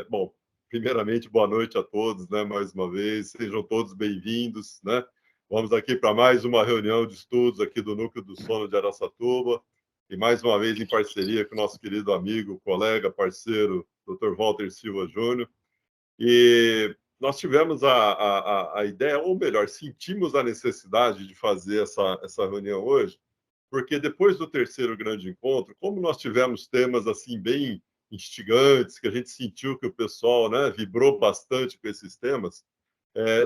Bom, primeiramente, boa noite a todos, né? Mais uma vez, sejam todos bem-vindos, né? Vamos aqui para mais uma reunião de estudos aqui do Núcleo do Sono de Araçatuba, e mais uma vez em parceria com o nosso querido amigo, colega, parceiro, Dr. Walter Silva Júnior. E nós tivemos a ideia, ou melhor, sentimos a necessidade de fazer essa reunião hoje, porque depois do terceiro grande encontro, como nós tivemos temas assim bem instigantes, que a gente sentiu que o pessoal, né, vibrou bastante com esses temas,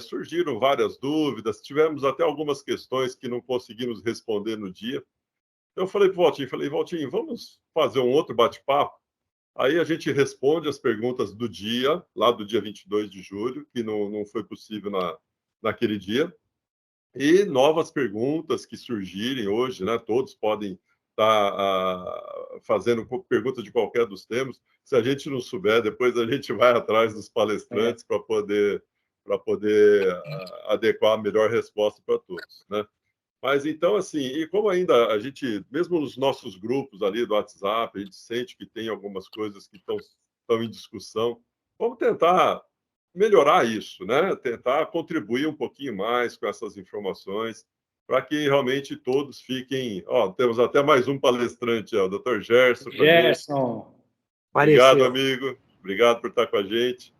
surgiram várias dúvidas, tivemos até algumas questões que não conseguimos responder no dia. Então eu falei para o Valtinho, vamos fazer um outro bate-papo? Aí a gente responde as perguntas do dia, lá do dia 22 de julho, que não foi possível naquele dia, e novas perguntas que surgirem hoje, né? Todos podem estar fazendo perguntas de qualquer dos temas. Se a gente não souber, depois a gente vai atrás dos palestrantes para poder adequar a melhor resposta para todos, né? Mas então, assim, e como ainda a gente, mesmo nos nossos grupos ali do WhatsApp, a gente sente que tem algumas coisas que estão em discussão, vamos tentar melhorar isso, né? Tentar contribuir um pouquinho mais com essas informações, para que realmente todos fiquem. Ó, temos até mais um palestrante, ó, o Dr. Gerson. Gerson. Obrigado, amigo. Obrigado por estar com a gente.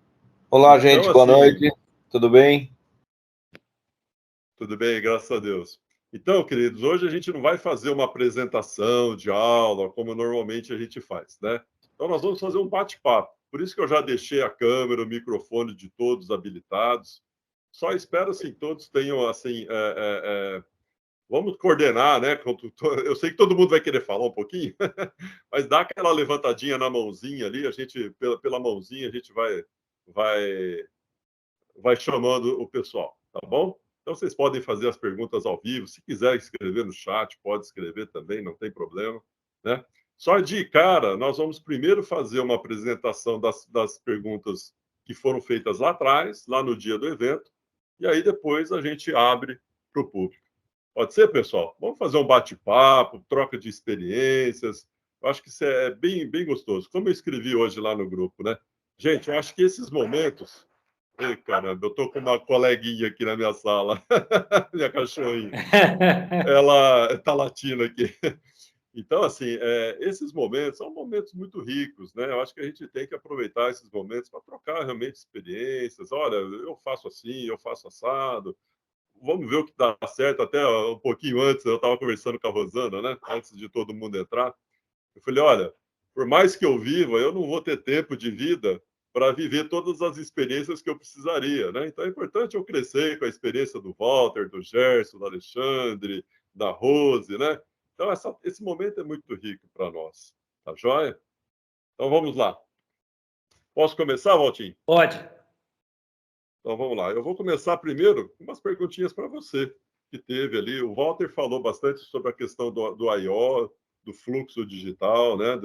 Olá, então, gente. Boa noite. Tudo bem? Tudo bem, graças a Deus. Então, queridos, hoje a gente não vai fazer uma apresentação de aula, como normalmente a gente faz, né? Então, nós vamos fazer um bate-papo. Por isso que eu já deixei a câmera, o microfone de todos habilitados. Só espero, assim, todos tenham, assim... Vamos coordenar, né? Eu sei que todo mundo vai querer falar um pouquinho, mas dá aquela levantadinha na mãozinha ali, a gente, pela mãozinha, a gente vai chamando o pessoal, tá bom? Então, vocês podem fazer as perguntas ao vivo. Se quiser escrever no chat, pode escrever também, não tem problema, né? Só de cara, nós vamos primeiro fazer uma apresentação das perguntas que foram feitas lá atrás, lá no dia do evento, e aí depois a gente abre para o público. Pode ser, pessoal? Vamos fazer um bate-papo, troca de experiências. Eu acho que isso é bem, bem gostoso. Como eu escrevi hoje lá no grupo, né? Gente, eu acho que esses momentos... Ei, caramba, eu tô com uma coleguinha aqui na minha sala, minha cachorrinha. Ela tá latindo aqui. Então, assim, esses momentos são momentos muito ricos, né? Eu acho que a gente tem que aproveitar esses momentos para trocar realmente experiências. Olha, eu faço assim, eu faço assado. Vamos ver o que dá certo. Até um pouquinho antes, eu estava conversando com a Rosana, né? Antes de todo mundo entrar. Eu falei, olha, por mais que eu viva, eu não vou ter tempo de vida para viver todas as experiências que eu precisaria, né? Então é importante eu crescer com a experiência do Walter, do Gerson, do Alexandre, da Rose, né? Então esse momento é muito rico para nós, tá joia? Então vamos lá. Posso começar, Valtinho? Pode. Então vamos lá. Eu vou começar primeiro com umas perguntinhas para você que teve ali. O Walter falou bastante sobre a questão do I/O, do fluxo digital, né?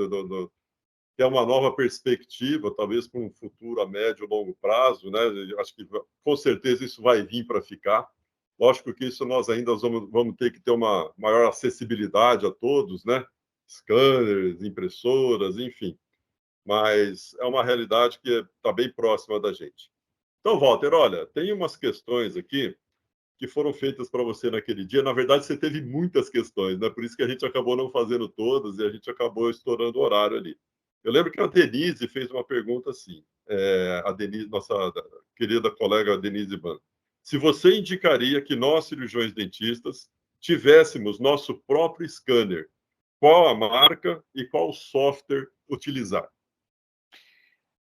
Que é uma nova perspectiva, talvez para um futuro a médio e longo prazo, né? Eu acho que com certeza isso vai vir para ficar. Lógico que isso nós ainda vamos ter que ter uma maior acessibilidade a todos, né? Scanners, impressoras, enfim. Mas é uma realidade que está bem próxima da gente. Então, Walter, olha, tem umas questões aqui que foram feitas para você naquele dia. Na verdade, você teve muitas questões, né? Por isso que a gente acabou não fazendo todas e a gente acabou estourando o horário ali. Eu lembro que a Denise fez uma pergunta assim, a Denise, nossa querida colega Denise Ban. Se você indicaria que nós, cirurgiões dentistas, tivéssemos nosso próprio scanner, qual a marca e qual software utilizar?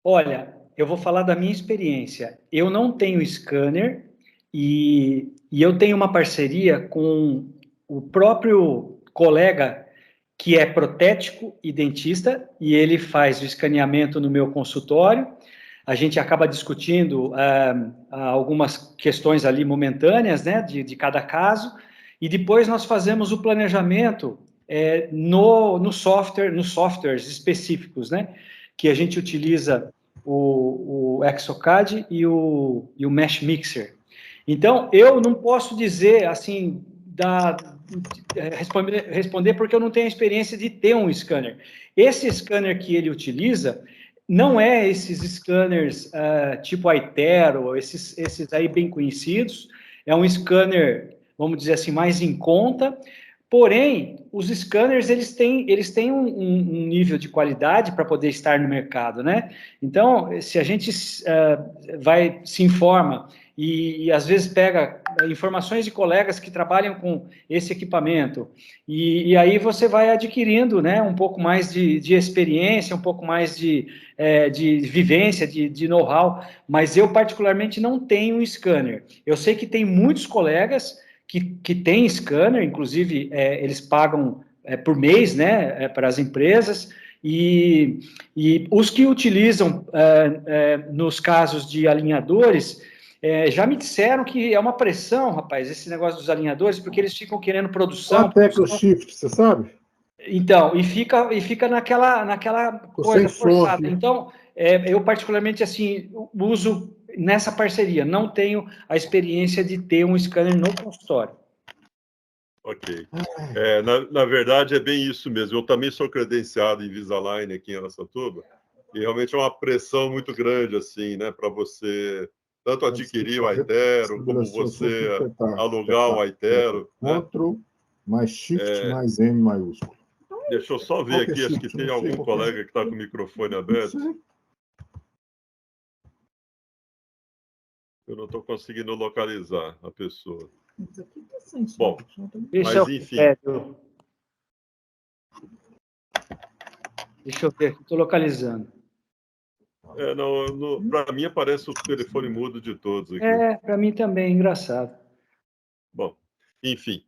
Olha, eu vou falar da minha experiência. Eu não tenho scanner e eu tenho uma parceria com o próprio colega que é protético e dentista, e ele faz o escaneamento no meu consultório. A gente acaba discutindo algumas questões ali momentâneas, né, de cada caso, e depois nós fazemos o planejamento nos softwares específicos, né, que a gente utiliza o Exocad e o Mesh Mixer. Então, eu não posso dizer, assim, responder porque eu não tenho a experiência de ter um scanner. Esse scanner que ele utiliza não é esses scanners tipo Aitero, esses aí bem conhecidos, é um scanner, vamos dizer assim, mais em conta, porém, os scanners, eles têm um nível de qualidade para poder estar no mercado, né? Então, se a gente se informa e às vezes pega informações de colegas que trabalham com esse equipamento, e aí você vai adquirindo, né, um pouco mais de experiência, um pouco mais de vivência, de know-how, mas eu particularmente não tenho um scanner. Eu sei que tem muitos colegas que têm scanner, inclusive eles pagam por mês, né, para as empresas, e os que utilizam nos casos de alinhadores, já me disseram que é uma pressão, rapaz, esse negócio dos alinhadores, porque eles ficam querendo produção. Qual tecla shift, você sabe? Então, e fica naquela coisa forçada. Então, eu particularmente, assim, uso nessa parceria. Não tenho a experiência de ter um scanner no consultório. Ok. Na verdade, é bem isso mesmo. Eu também sou credenciado em Invisalign aqui em Araçatuba, e realmente é uma pressão muito grande, assim, né, para você tanto adquirir o Aitero, como você alugar o Aitero. Ctrl mais Shift mais M maiúsculo. Deixa eu só ver aqui, acho que tem algum colega que está com o microfone aberto. Eu não estou conseguindo localizar a pessoa. Bom, mas enfim. Deixa eu ver, estou localizando. Para mim aparece o telefone mudo de todos aqui. Para mim também, engraçado. Bom, enfim.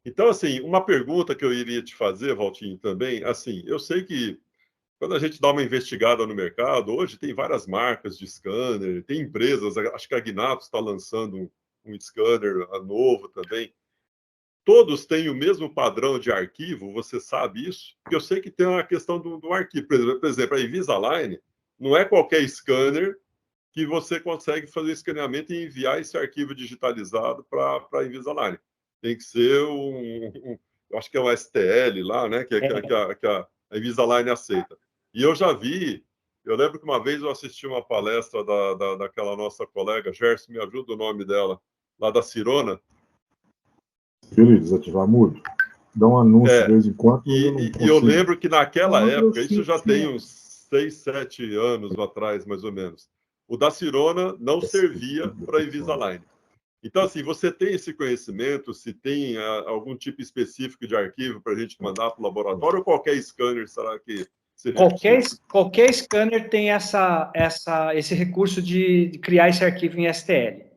Então, assim, uma pergunta que eu iria te fazer, Valtinho, também, assim, eu sei que quando a gente dá uma investigada no mercado, hoje tem várias marcas de scanner, tem empresas, acho que a Gnatos está lançando um scanner novo também. Todos têm o mesmo padrão de arquivo, você sabe isso? Porque eu sei que tem uma questão do arquivo. Por exemplo, a Invisalign não é qualquer scanner que você consegue fazer escaneamento e enviar esse arquivo digitalizado para a Invisalign. Tem que ser eu acho que é um STL lá, né? Que a Invisalign aceita. E eu lembro que uma vez eu assisti uma palestra daquela nossa colega, Gerson, me ajuda o nome dela, lá da Cirona. Filho, desativar mudo. Dá um anúncio de vez em quando. E eu lembro que naquela época, isso já tem uns 6, 7 anos atrás, mais ou menos, o da Cirona não servia para a Invisalign. Então, assim, você tem esse conhecimento, se tem algum tipo específico de arquivo para a gente mandar para o laboratório, ou qualquer scanner, será que seria qualquer scanner tem esse recurso de criar esse arquivo em STL.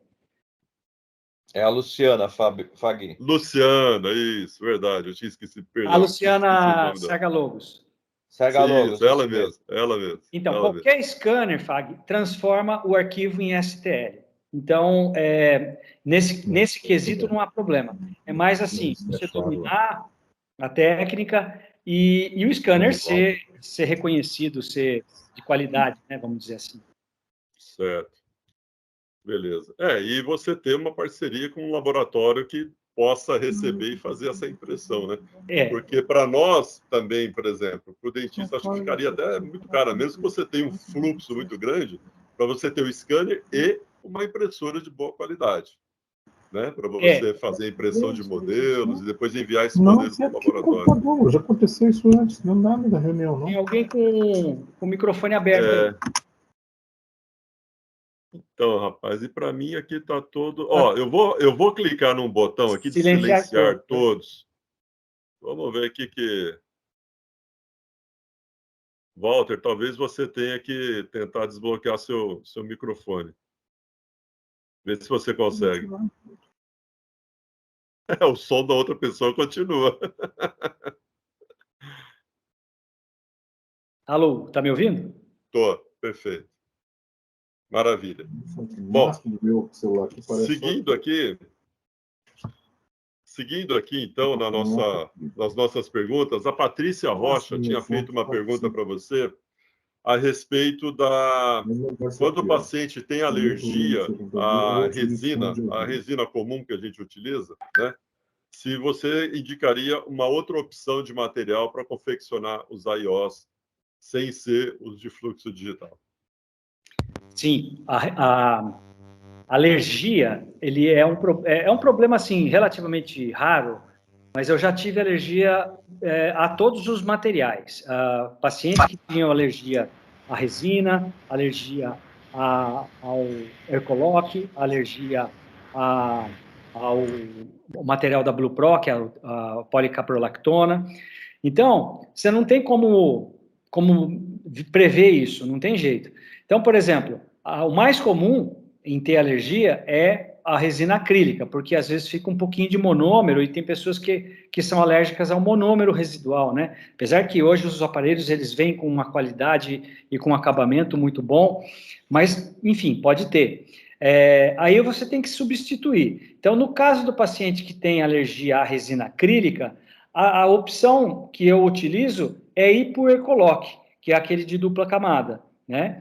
É a Luciana Fagui. Luciana, isso, verdade, eu tinha esquecido. Perdão, a Luciana Sergalogos. Sergalogos, ela mesma. Então, qualquer scanner, Fag, transforma o arquivo em STL. Então, nesse quesito não há problema. É mais assim, você dominar a técnica e o scanner ser reconhecido, ser de qualidade, né, vamos dizer assim. Certo. Beleza. E você ter uma parceria com um laboratório que possa receber e fazer essa impressão, né? Porque para nós também, por exemplo, para o dentista, acho que ficaria até muito caro, mesmo que você tenha um fluxo muito grande, para você ter o scanner e uma impressora de boa qualidade, né? Para você fazer a impressão de modelos e depois enviar esses modelos para o laboratório. Já aconteceu isso antes, não dá na reunião, não. Tem alguém com o microfone aberto. Então, rapaz, e para mim aqui está todo... eu vou clicar num botão aqui de silenciar todos. Vamos ver aqui que... Walter, talvez você tenha que tentar desbloquear seu microfone. Vê se você consegue. O som da outra pessoa continua. Alô, tá me ouvindo? Tô, perfeito. Maravilha. Bom, seguindo aqui, então, nas nossas perguntas, a Patrícia Rocha tinha feito uma pergunta para você a respeito quando o paciente tem alergia à resina comum que a gente utiliza, né? Se você indicaria uma outra opção de material para confeccionar os AIOs sem ser os de fluxo digital. Sim, a alergia, ele é um problema, assim, relativamente raro, mas eu já tive alergia a todos os materiais. Pacientes que tinham alergia à resina, alergia ao Ercolock, alergia ao material da Blue Pro, que é a policaprolactona. Então, você não tem como prever isso, não tem jeito. Então, por exemplo, o mais comum em ter alergia é a resina acrílica, porque às vezes fica um pouquinho de monômero e tem pessoas que são alérgicas ao monômero residual, né? Apesar que hoje os aparelhos eles vêm com uma qualidade e com um acabamento muito bom, mas, enfim, pode ter. Aí você tem que substituir. Então, no caso do paciente que tem alergia à resina acrílica, a opção que eu utilizo é ir para o Ercolock, que é aquele de dupla camada, né?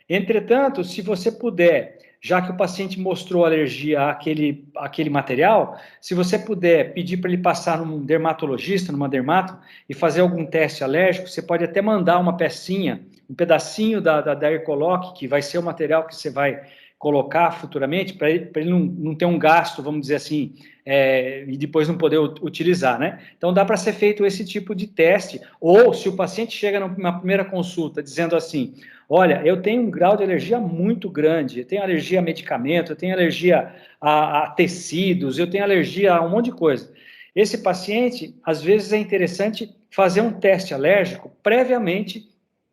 Entretanto, se você puder, já que o paciente mostrou alergia àquele material, se você puder pedir para ele passar num dermatologista, numa dermato, e fazer algum teste alérgico, você pode até mandar uma pecinha, um pedacinho da Ercolock, que vai ser o material que você vai colocar futuramente, para ele não ter um gasto, vamos dizer assim, e depois não poder utilizar, né? Então, dá para ser feito esse tipo de teste, ou se o paciente chega numa primeira consulta dizendo assim, olha, eu tenho um grau de alergia muito grande, eu tenho alergia a medicamento, eu tenho alergia a tecidos, eu tenho alergia a um monte de coisa. Esse paciente, às vezes é interessante fazer um teste alérgico previamente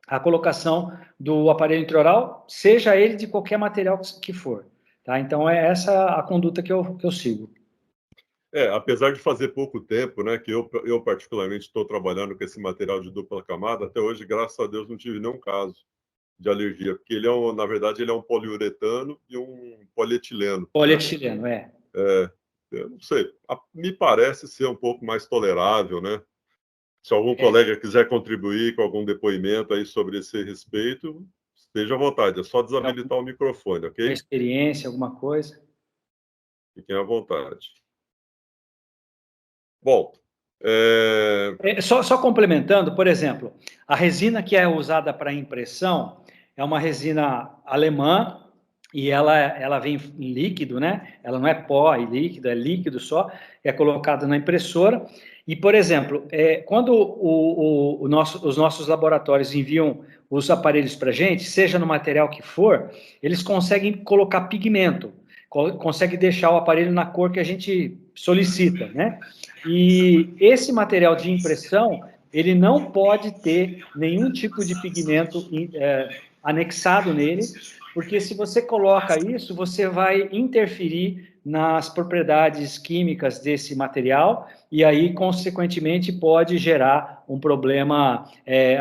à colocação do aparelho intraoral, seja ele de qualquer material que for. Tá? Então, é essa a conduta que eu sigo. Apesar de fazer pouco tempo, né, que eu particularmente estou trabalhando com esse material de dupla camada, até hoje, graças a Deus, não tive nenhum caso de alergia, porque ele na verdade, ele é um poliuretano e um polietileno. Polietileno, né? Eu não sei, me parece ser um pouco mais tolerável, né? Se algum colega quiser contribuir com algum depoimento aí sobre esse respeito, esteja à vontade, é só desabilitar o microfone, ok? Uma experiência, alguma coisa? Fiquem à vontade. Bom, Só complementando, por exemplo, a resina que é usada para impressão é uma resina alemã e ela vem em líquido, né? Ela não é pó e líquido, é líquido só, é colocada na impressora. E, por exemplo, quando os nossos laboratórios enviam os aparelhos para a gente, seja no material que for, eles conseguem colocar pigmento, conseguem deixar o aparelho na cor que a gente solicita, né? E esse material de impressão, ele não pode ter nenhum tipo de pigmento anexado nele, porque se você coloca isso, você vai interferir nas propriedades químicas desse material e aí, consequentemente, pode gerar um problema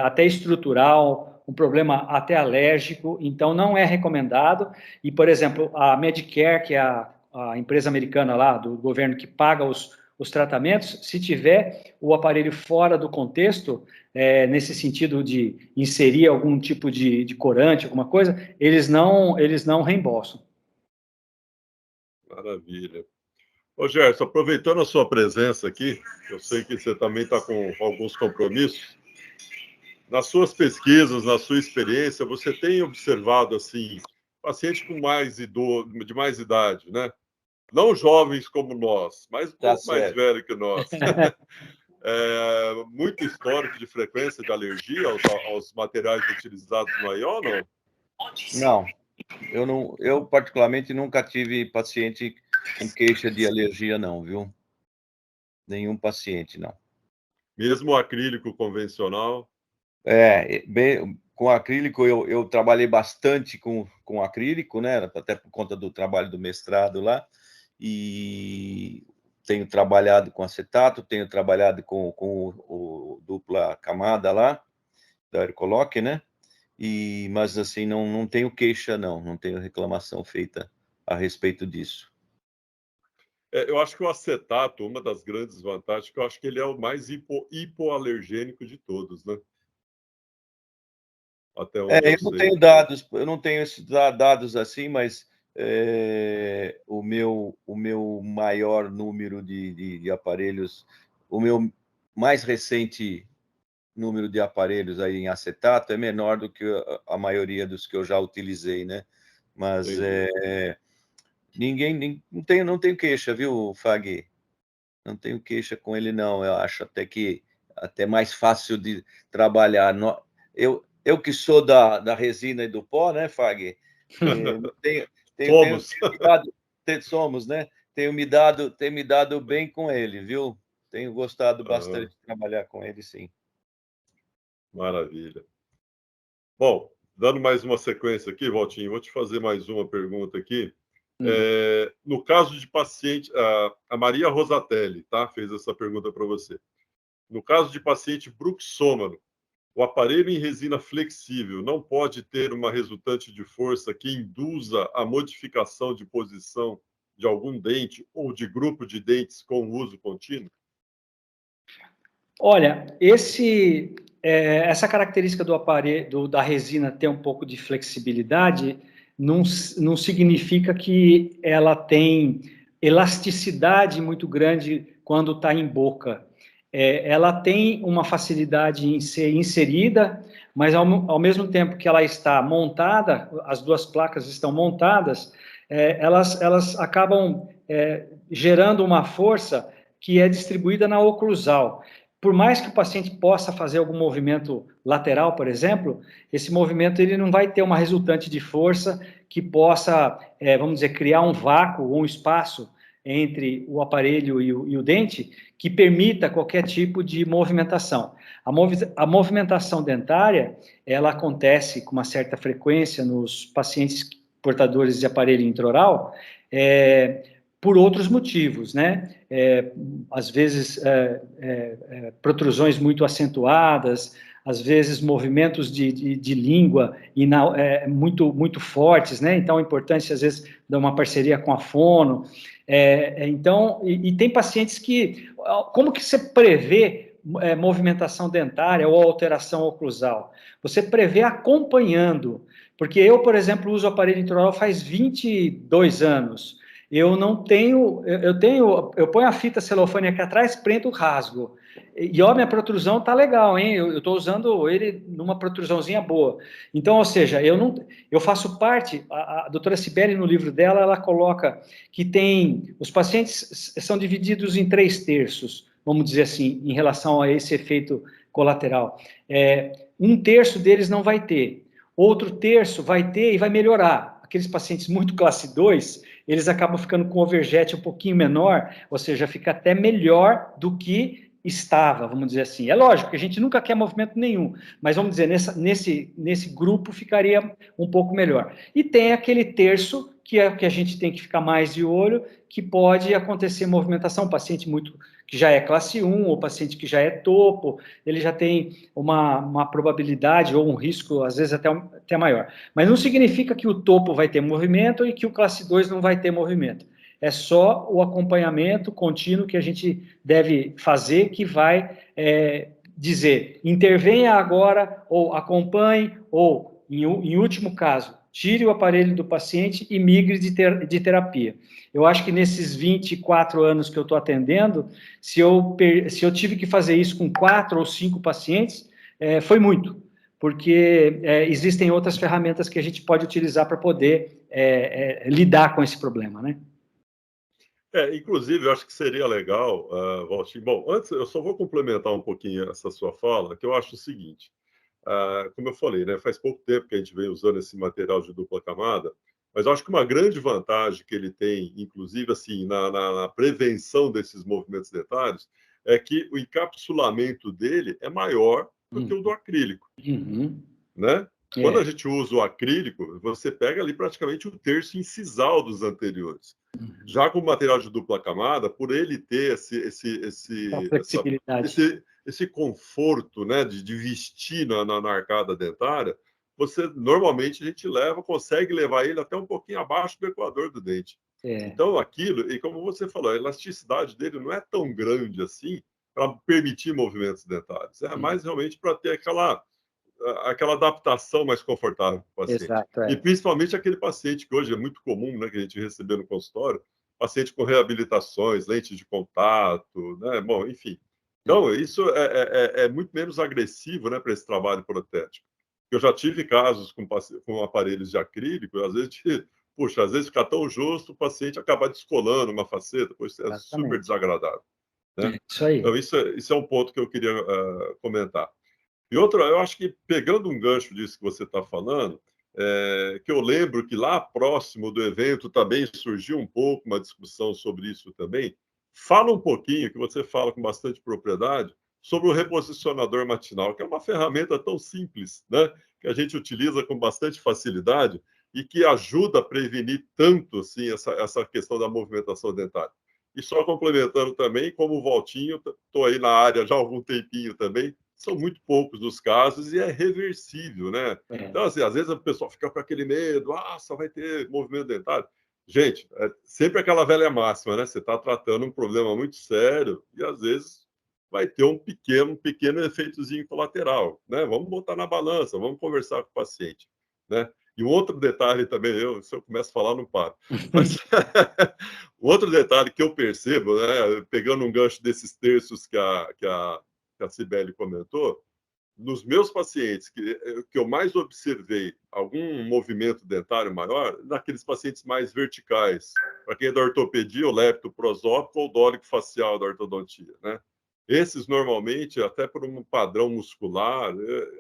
até estrutural, um problema até alérgico, então não é recomendado. E, por exemplo, a Medicare, que é a empresa americana lá, do governo que paga os tratamentos, se tiver o aparelho fora do contexto, nesse sentido de inserir algum tipo de corante, alguma coisa, eles não reembolsam. Maravilha. Ô, Gerson, aproveitando a sua presença aqui, eu sei que você também está com alguns compromissos. Nas suas pesquisas, na sua experiência, você tem observado, assim, pacientes com de mais idade, né? Não jovens como nós, mas um pouco mais velhos que nós. Muito histórico de frequência de alergia aos materiais utilizados no AI ou não? Não, eu particularmente nunca tive paciente com queixa de alergia, não, viu? Nenhum paciente, não. Mesmo o acrílico convencional? Com acrílico, eu trabalhei bastante com acrílico, né? Até por conta do trabalho do mestrado lá, e tenho trabalhado com acetato, tenho trabalhado com o dupla camada lá, da Ercolock, né? Mas, assim, não tenho queixa, não tenho reclamação feita a respeito disso. Eu acho que o acetato, uma das grandes vantagens, que eu acho que ele é o mais hipoalergênico de todos, né? Até onde eu sei. Eu não tenho esses dados assim, mas o meu maior número de aparelhos, o meu mais recente número de aparelhos aí em acetato é menor do que a maioria dos que eu já utilizei, né? Mas não tenho queixa, viu, Fag? Não tenho queixa com ele, não. Eu acho até mais fácil de trabalhar. Eu que sou da resina e do pó, né, Fag? Somos. Somos, né? Tem me dado bem com ele, viu? Tenho gostado bastante de trabalhar com ele, sim. Maravilha. Bom, dando mais uma sequência aqui, Valtinho, vou te fazer mais uma pergunta aqui. No caso de paciente, a Maria Rosatelli, tá? Fez essa pergunta para você. No caso de paciente bruxômano, o aparelho em resina flexível não pode ter uma resultante de força que induza a modificação de posição de algum dente ou de grupo de dentes com uso contínuo? Olha, essa característica do aparelho, da resina ter um pouco de flexibilidade, não significa que ela tem elasticidade muito grande quando está em boca. Ela tem uma facilidade em ser inserida, mas ao mesmo tempo que ela está montada, as duas placas estão montadas, elas acabam gerando uma força que é distribuída na oclusal. Por mais que o paciente possa fazer algum movimento lateral, por exemplo, esse movimento ele não vai ter uma resultante de força que possa, vamos dizer, criar um vácuo ou um espaço entre o aparelho e o dente que permita qualquer tipo de movimentação. A movimentação dentária, ela acontece com uma certa frequência nos pacientes portadores de aparelho intraoral, por outros motivos, né? Às vezes, protrusões muito acentuadas, às vezes movimentos de língua muito, muito fortes, né? Então, é importante, às vezes, dar uma parceria com a fono. Então, tem pacientes que... Como que você prevê movimentação dentária ou alteração oclusal? Você prevê acompanhando. Porque eu, por exemplo, uso o aparelho intraoral faz 22 anos. Eu não tenho, eu ponho a fita celofane aqui atrás, prendo o rasgo. E ó, minha protrusão tá legal, hein? Eu estou usando ele numa protrusãozinha boa. Então, ou seja, eu faço parte, a doutora Cibele, no livro dela, ela coloca que os pacientes são divididos em 3/3, vamos dizer assim, em relação a esse efeito colateral. 1/3 deles não vai ter, outro terço vai ter e vai melhorar. Aqueles pacientes muito classe 2, eles acabam ficando com overjet um pouquinho menor, ou seja, fica até melhor do que estava, vamos dizer assim. É lógico que a gente nunca quer movimento nenhum, mas vamos dizer, nesse grupo ficaria um pouco melhor. E tem aquele terço, que é o que a gente tem que ficar mais de olho, que pode acontecer movimentação, paciente que já é classe 1, ou paciente que já é topo, ele já tem uma probabilidade ou um risco, às vezes até maior. Mas não significa que o topo vai ter movimento e que o classe 2 não vai ter movimento. É só o acompanhamento contínuo que a gente deve fazer, que vai dizer, intervenha agora, ou acompanhe, ou, em último caso, tire o aparelho do paciente e migre de terapia. Eu acho que nesses 24 anos que eu estou atendendo, se eu tive que fazer isso com 4 ou 5 pacientes, foi muito, porque existem outras ferramentas que a gente pode utilizar para poder lidar com esse problema, né? Inclusive, eu acho que seria legal, Valtinho. Bom, antes eu só vou complementar um pouquinho essa sua fala, que eu acho o seguinte. Como eu falei, né, faz pouco tempo que a gente vem usando esse material de dupla camada, mas eu acho que uma grande vantagem que ele tem, inclusive assim, na prevenção desses movimentos dentários, é que o encapsulamento dele é maior do que o do acrílico, né? Quando a gente usa o acrílico, você pega ali praticamente o terço incisal dos anteriores. Já com o material de dupla camada, por ele ter esse conforto, né, de vestir na arcada dentária, normalmente a gente consegue levar ele até um pouquinho abaixo do equador do dente. Então, e como você falou, a elasticidade dele não é tão grande assim para permitir movimentos dentários. É mais realmente para ter aquela adaptação mais confortável para o paciente. Exato, E principalmente aquele paciente que hoje é muito comum, né, que a gente recebe no consultório, paciente com reabilitações, lentes de contato, né? Bom, enfim, Então, isso é muito menos agressivo, né, para esse trabalho protético. Eu já tive casos com aparelhos de acrílico, às vezes, puxa, às vezes fica tão justo o paciente acabar descolando uma faceta, pois é super desagradável. Né? Isso aí. Então, isso é um ponto que eu queria comentar. E outra, eu acho que pegando um gancho disso que você está falando, que eu lembro que lá próximo do evento também surgiu um pouco uma discussão sobre isso também. Fala um pouquinho, que você fala com bastante propriedade, sobre o reposicionador matinal, que é uma ferramenta tão simples, né? Que a gente utiliza com bastante facilidade e que ajuda a prevenir tanto assim, essa questão da movimentação dentária. E só complementando também, como Valtinho, estou aí na área já há algum tempinho também, são muito poucos os casos e é reversível, né? Então, assim, às vezes o pessoal fica com aquele medo, só vai ter movimento dentário. Gente, é sempre aquela velha máxima, né? Você está tratando um problema muito sério e às vezes vai ter um pequeno efeitozinho colateral, né? Vamos botar na balança, vamos conversar com o paciente, né? E um outro detalhe também, se eu começo a falar, não paro. Mas outro detalhe que eu percebo, né, pegando um gancho desses terços que a Cibele comentou, nos meus pacientes que eu mais observei algum movimento dentário maior, naqueles pacientes mais verticais. Para quem é da ortopedia, o lepto prosópico ou o dólico facial da ortodontia, né? Esses, normalmente, até por um padrão muscular,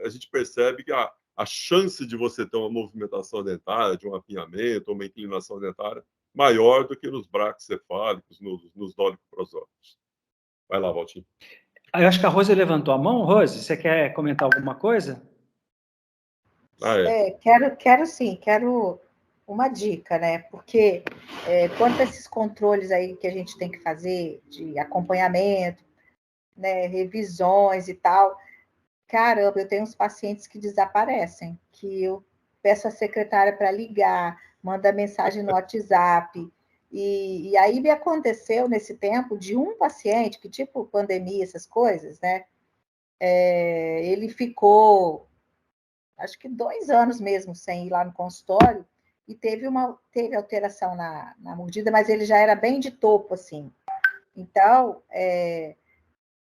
a gente percebe que a chance de você ter uma movimentação dentária, de um apinhamento, uma inclinação dentária, maior do que nos braquicefálicos, nos dólicos prosópicos. Vai lá, Valtinho. Eu acho que a Rose levantou a mão. Rose, você quer comentar alguma coisa? Quero sim, quero uma dica, né? Porque quanto a esses controles aí que a gente tem que fazer de acompanhamento, né, revisões e tal, caramba, eu tenho uns pacientes que desaparecem, que eu peço à secretária para ligar, manda mensagem no WhatsApp. E aí me aconteceu nesse tempo de um paciente que, tipo pandemia, essas coisas, né? Ele ficou, acho que 2 anos mesmo sem ir lá no consultório, e teve alteração na mordida, mas ele já era bem de topo, assim. Então,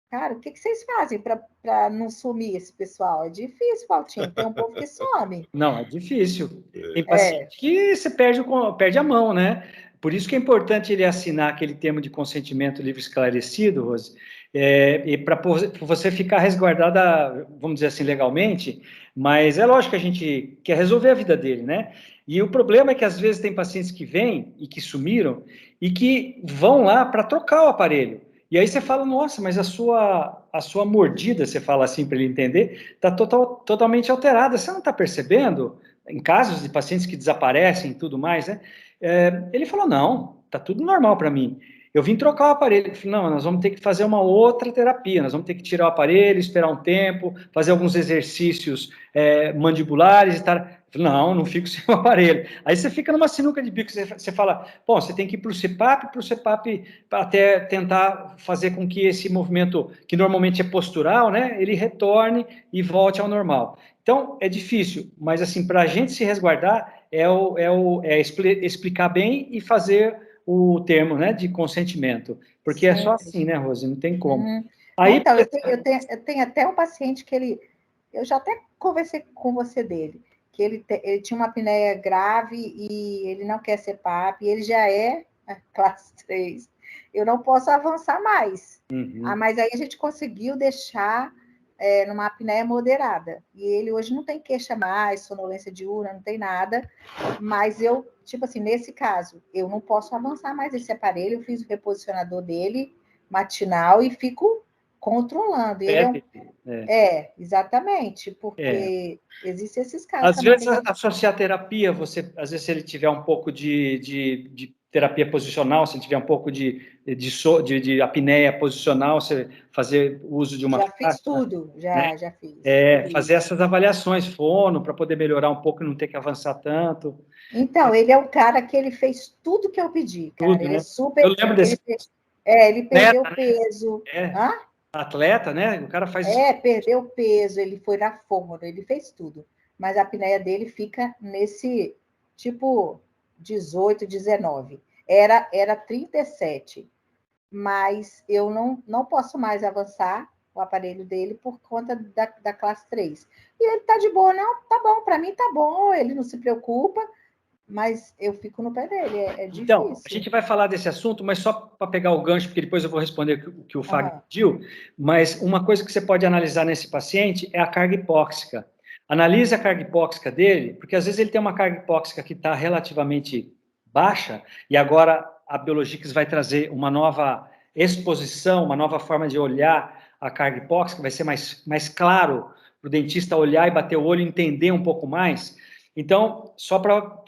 cara, o que vocês fazem para não sumir esse pessoal? É difícil, Valtinho, tem um povo que some. Não, é difícil. Tem paciente que você perde a mão, né? Por isso que é importante ele assinar aquele termo de consentimento livre esclarecido, Rose, e para você ficar resguardada, vamos dizer assim, legalmente, mas é lógico que a gente quer resolver a vida dele, né? E o problema é que às vezes tem pacientes que vêm e que sumiram e que vão lá para trocar o aparelho. E aí você fala, nossa, mas a sua mordida, você fala assim para ele entender, está totalmente alterada. Você não está percebendo? Em casos de pacientes que desaparecem e tudo mais, né? Ele falou, não, está tudo normal para mim. Eu vim trocar o aparelho. Eu falei, não, nós vamos ter que fazer uma outra terapia. Nós vamos ter que tirar o aparelho, esperar um tempo, fazer alguns exercícios mandibulares e tal. Eu falei, não fico sem o aparelho. Aí você fica numa sinuca de bico. Você fala, bom, você tem que ir para o CPAP, até tentar fazer com que esse movimento, que normalmente é postural, né, ele retorne e volte ao normal. Então, é difícil, mas assim, para a gente se resguardar, explicar bem e fazer o termo, né, de consentimento. Porque é só assim, né, Rose? Não tem como. Uhum. Aí, então, eu tenho até um paciente que eu já até conversei com você dele, que ele tinha uma apneia grave e ele não quer CPAP, e ele já é classe 3. Eu não posso avançar mais. Uhum. Mas aí a gente conseguiu deixar numa apneia moderada. E ele hoje não tem queixa mais, sonolência diurna, não tem nada. Mas eu, tipo assim, nesse caso, eu não posso avançar mais esse aparelho. Eu fiz o reposicionador dele matinal e fico controlando. Ele exatamente, porque existem esses casos. Às vezes, associar terapia, às vezes, se ele tiver um pouco de terapia posicional, se ele tiver um pouco de apneia posicional, você fazer uso de uma... Já fiz tudo, já fiz. Fazer essas avaliações fono, para poder melhorar um pouco e não ter que avançar tanto. Então, ele é um cara que ele fez tudo que eu pedi, cara. Tudo, ele né? é super... Eu lembro desse... ele perdeu peso. Atleta, né? O cara faz... perdeu peso, ele foi na fono, ele fez tudo. Mas a apneia dele fica nesse, tipo, 18, 19. Era 37. mas eu não posso mais avançar o aparelho dele por conta da classe 3. E ele tá de boa, não, tá bom, para mim tá bom, ele não se preocupa, mas eu fico no pé dele, é difícil. Então, a gente vai falar desse assunto, mas só para pegar o gancho, porque depois eu vou responder o que o Fagner pediu, mas uma coisa que você pode analisar nesse paciente é a carga hipóxica. Analise a carga hipóxica dele, porque às vezes ele tem uma carga hipóxica que está relativamente baixa, e agora a Biologix vai trazer uma nova exposição, uma nova forma de olhar a carga hipóxica, vai ser mais claro para o dentista olhar e bater o olho e entender um pouco mais. Então, só para...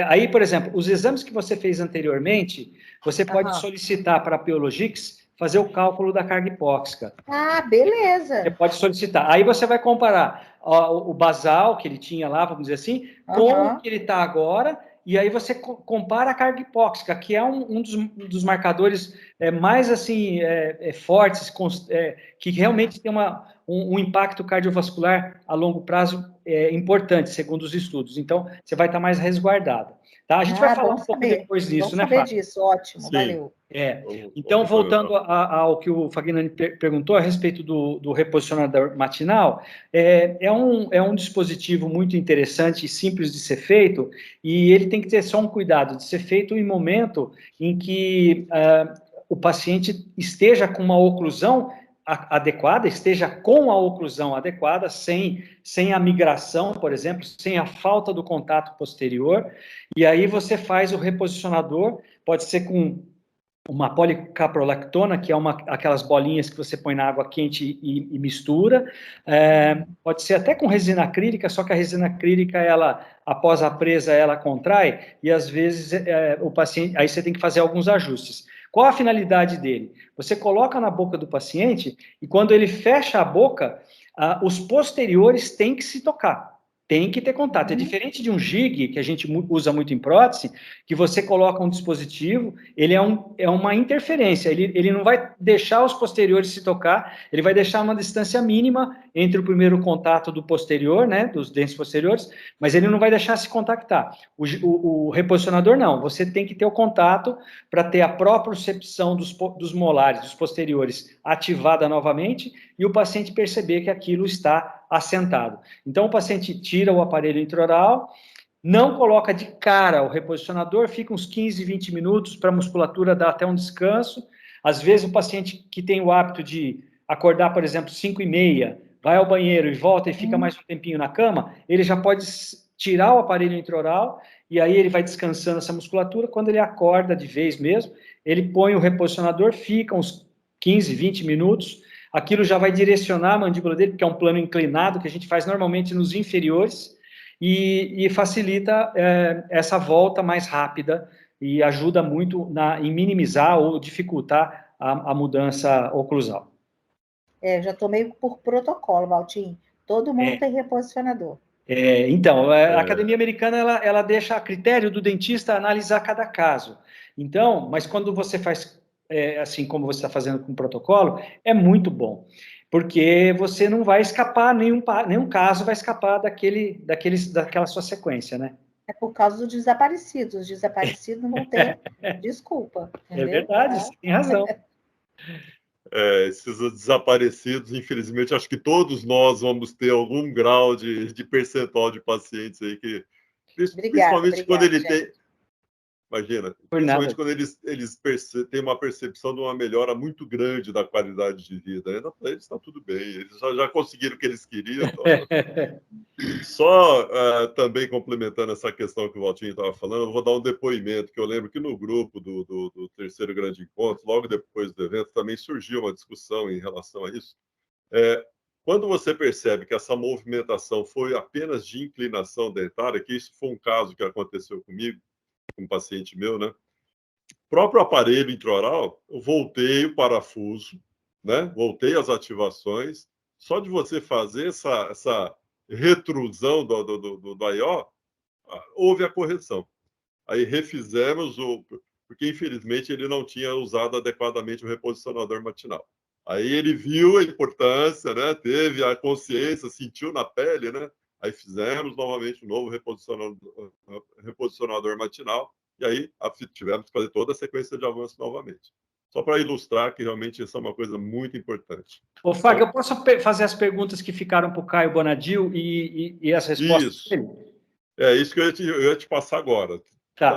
Aí, por exemplo, os exames que você fez anteriormente, você pode solicitar para a Biologix fazer o cálculo da carga hipóxica. Ah, beleza. Você pode solicitar. Aí você vai comparar o basal que ele tinha lá, vamos dizer assim, com o que ele está agora, e aí você compara a carga hipóxica, que é um dos marcadores mais assim fortes, que realmente tem um impacto cardiovascular a longo prazo importante, segundo os estudos. Então, você vai estar mais resguardado. Tá? A gente vai falar um pouco depois disso, né, Fábio? Vamos saber disso, ótimo, Sim. Valeu. Então, voltando ao que o Fagnani perguntou a respeito do reposicionador matinal, é um dispositivo muito interessante e simples de ser feito, e ele tem que ter só um cuidado de ser feito em momento em que o paciente esteja com uma oclusão adequada, esteja com a oclusão adequada, sem a migração, por exemplo, sem a falta do contato posterior, e aí você faz o reposicionador, pode ser com uma policaprolactona, que é aquelas bolinhas que você põe na água quente e mistura, pode ser até com resina acrílica, só que a resina acrílica, ela, após a presa, ela contrai, e às vezes o paciente, aí você tem que fazer alguns ajustes. Qual a finalidade dele? Você coloca na boca do paciente, e quando ele fecha a boca, os posteriores têm que se tocar. Tem que ter contato. É diferente de um jig, que a gente usa muito em prótese, que você coloca um dispositivo, ele é uma interferência, ele não vai deixar os posteriores se tocar, ele vai deixar uma distância mínima entre o primeiro contato do posterior, né, dos dentes posteriores, mas ele não vai deixar se contactar. O reposicionador não, você tem que ter o contato para ter a propriocepção dos molares, dos posteriores, ativada novamente, e o paciente perceber que aquilo está assentado. Então, o paciente tira o aparelho intraoral, não coloca de cara o reposicionador, fica uns 15, 20 minutos para a musculatura dar até um descanso. Às vezes, o paciente que tem o hábito de acordar, por exemplo, 5h30, vai ao banheiro e volta e fica mais um tempinho na cama, ele já pode tirar o aparelho intraoral e aí ele vai descansando essa musculatura. Quando ele acorda de vez mesmo, ele põe o reposicionador, fica uns 15, 20 minutos, aquilo já vai direcionar a mandíbula dele, porque é um plano inclinado que a gente faz normalmente nos inferiores, e facilita essa volta mais rápida e ajuda muito em minimizar ou dificultar a mudança oclusal. Já tomei por protocolo, Valtinho. Todo mundo tem reposicionador. Então, a Academia Americana, ela deixa a critério do dentista analisar cada caso. Então, mas quando você faz assim como você está fazendo com o protocolo, é muito bom, porque você não vai escapar, nenhum caso vai escapar daquela sua sequência, né? É por causa dos desaparecidos. Os desaparecidos não vão ter desculpa. Entendeu? É verdade, você tem razão. Esses desaparecidos, infelizmente, acho que todos nós vamos ter algum grau de percentual de pacientes aí que, principalmente quando ele tem... Imagina, principalmente quando eles têm uma percepção de uma melhora muito grande da qualidade de vida. Para eles está tudo bem, eles já conseguiram o que eles queriam. Então... Só também complementando essa questão que o Valtinho estava falando, eu vou dar um depoimento, que eu lembro que no grupo do terceiro grande encontro, logo depois do evento, também surgiu uma discussão em relação a isso. Quando você percebe que essa movimentação foi apenas de inclinação dentária, que isso foi um caso que aconteceu comigo, com um paciente meu, né? O próprio aparelho intraoral, eu voltei o parafuso, né? Voltei as ativações. Só de você fazer essa retrusão do AIO, houve a correção. Aí refizemos porque infelizmente ele não tinha usado adequadamente o reposicionador matinal. Aí ele viu a importância, né? Teve a consciência, sentiu na pele, né? Aí fizemos novamente um novo reposicionador matinal, e aí tivemos que fazer toda a sequência de avanço novamente. Só para ilustrar que realmente isso é uma coisa muito importante. Ô, Fag, eu posso fazer as perguntas que ficaram para o Caio Bonadil e as respostas Isso. dele? É isso que eu ia te passar agora. Tá.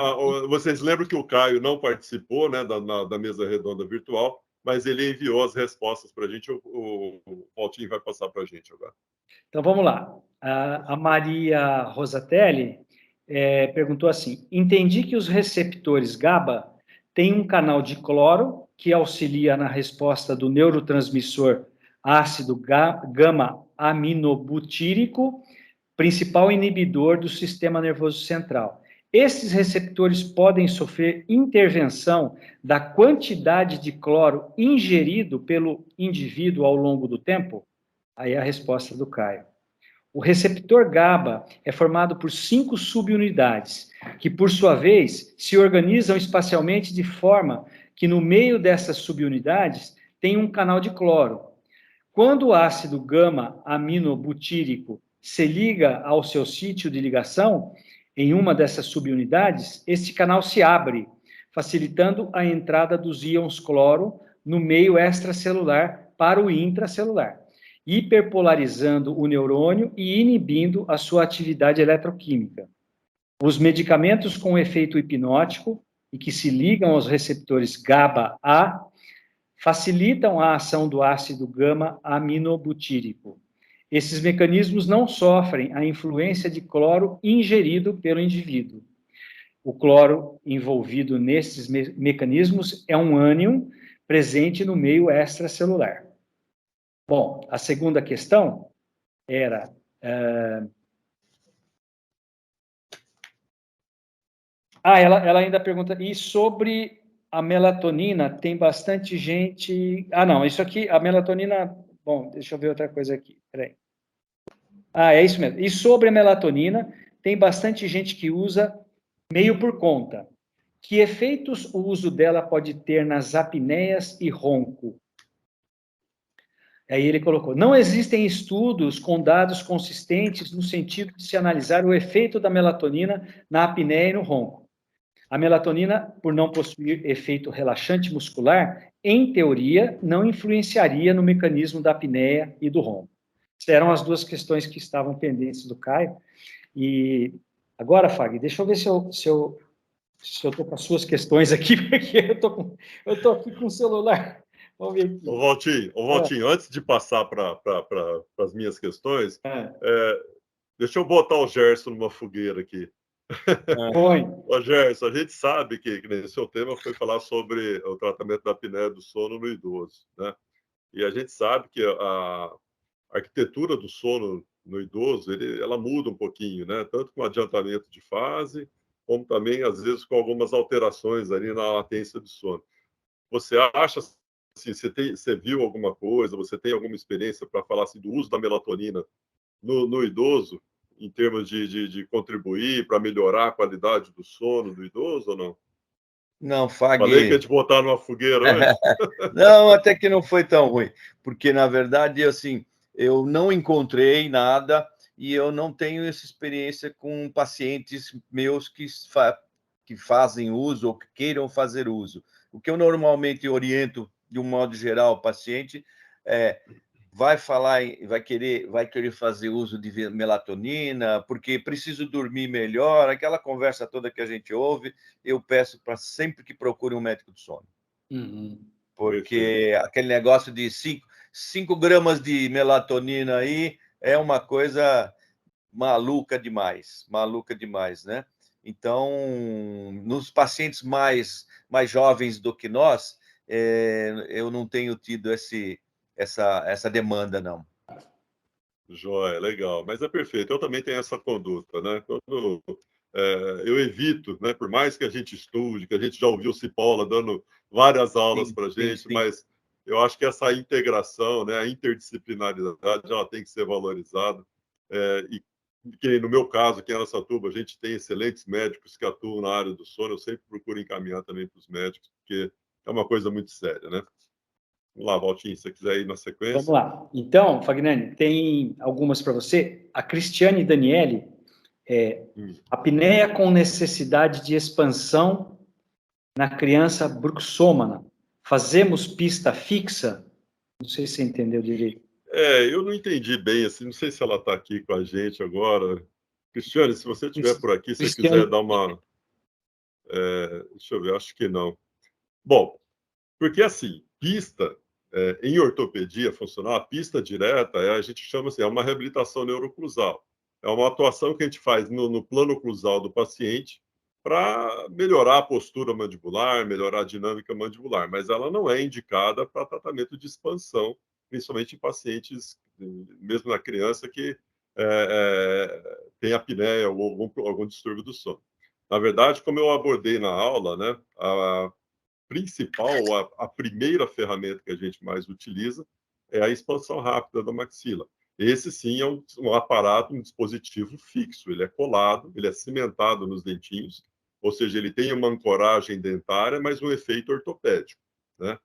Vocês lembram que o Caio não participou, né, da mesa redonda virtual, mas ele enviou as respostas para a gente. O Valtinho vai passar para a gente agora. Então, vamos lá. A Maria Rosatelli perguntou assim: entendi que os receptores GABA têm um canal de cloro que auxilia na resposta do neurotransmissor ácido gama-aminobutírico, principal inibidor do sistema nervoso central. Esses receptores podem sofrer intervenção da quantidade de cloro ingerido pelo indivíduo ao longo do tempo? Aí a resposta do Caio. O receptor GABA é formado por 5 subunidades, que, por sua vez, se organizam espacialmente de forma que, no meio dessas subunidades, tem um canal de cloro. Quando o ácido gama-aminobutírico se liga ao seu sítio de ligação, em uma dessas subunidades, este canal se abre, facilitando a entrada dos íons cloro no meio extracelular para o intracelular, hiperpolarizando o neurônio e inibindo a sua atividade eletroquímica. Os medicamentos com efeito hipnótico e que se ligam aos receptores GABA-A facilitam a ação do ácido gama-aminobutírico. Esses mecanismos não sofrem a influência de cloro ingerido pelo indivíduo. O cloro envolvido nesses mecanismos é um ânion presente no meio extracelular. Bom, a segunda questão era... ela ainda pergunta, e sobre a melatonina, tem bastante gente... não, isso aqui, a melatonina... Bom, deixa eu ver outra coisa aqui, peraí. É isso mesmo. E sobre a melatonina, tem bastante gente que usa meio por conta. Que efeitos o uso dela pode ter nas apneias e ronco? Aí ele colocou, não existem estudos com dados consistentes no sentido de se analisar o efeito da melatonina na apneia e no ronco. A melatonina, por não possuir efeito relaxante muscular, em teoria, não influenciaria no mecanismo da apneia e do ronco. Essas eram as duas questões que estavam pendentes do Caio. E agora, Fag, deixa eu ver se eu estou com as suas questões aqui, porque eu estou aqui com o celular. Vamos ver aqui. Ô, Valtinho, antes de passar para as minhas questões, deixa eu botar o Gerson numa fogueira aqui. Ô, Gerson, a gente sabe que nesse seu tema foi falar sobre o tratamento da apneia do sono no idoso, né? E a gente sabe que a arquitetura do sono no idoso, ela muda um pouquinho, né? Tanto com adiantamento de fase, como também, às vezes, com algumas alterações ali na latência do sono. Você acha, assim, você viu alguma coisa, você tem alguma experiência para falar assim, do uso da melatonina no idoso, em termos de contribuir para melhorar a qualidade do sono do idoso ou não? Não, Fag... Falei que ia te botar numa fogueira hoje. Não, até que não foi tão ruim, porque, na verdade, assim, eu não encontrei nada e eu não tenho essa experiência com pacientes meus que fazem uso ou que queiram fazer uso. O que eu normalmente oriento, de um modo geral, o paciente vai querer fazer uso de melatonina, porque preciso dormir melhor, aquela conversa toda que a gente ouve, eu peço para sempre que procure um médico do sono. Uhum. Porque aquele negócio de 5 gramas de melatonina aí é uma coisa maluca demais, né? Então, nos pacientes mais jovens do que nós, eu não tenho tido essa demanda, não. Joia, legal. Mas é perfeito. Eu também tenho essa conduta, né? Quando eu evito, né? Por mais que a gente estude, que a gente já ouviu o Cipolla dando várias aulas para a gente, sim. Mas eu acho que essa integração, né? A interdisciplinaridade, ela tem que ser valorizada. E que no meu caso, aqui em Araçatuba, a gente tem excelentes médicos que atuam na área do sono. Eu sempre procuro encaminhar também para os médicos, porque é uma coisa muito séria, né? Vamos lá, Valtinho, se você quiser ir na sequência. Vamos lá. Então, Fagnani, tem algumas para você. A Cristiane Daniele, apneia com necessidade de expansão na criança bruxômana. fazemos pista fixa? Não sei se você entendeu direito. Eu não entendi bem, assim, não sei se ela está aqui com a gente agora. Cristiane, se você estiver por aqui, se você quiser dar uma... deixa eu ver, acho que não. Bom, porque assim, pista, em ortopedia funcional, a pista direta, a gente chama assim, é uma reabilitação neuroclusal. É uma atuação que a gente faz no plano oclusal do paciente para melhorar a postura mandibular, melhorar a dinâmica mandibular, mas ela não é indicada para tratamento de expansão, principalmente em pacientes, mesmo na criança, que tem apneia ou algum distúrbio do sono. Na verdade, como eu abordei na aula, né, a principal, a primeira ferramenta que a gente mais utiliza é a expansão rápida da maxila. Esse sim é um aparato, um dispositivo fixo, ele é colado, ele é cimentado nos dentinhos, ou seja, ele tem uma ancoragem dentária, mas um efeito ortopédico, né?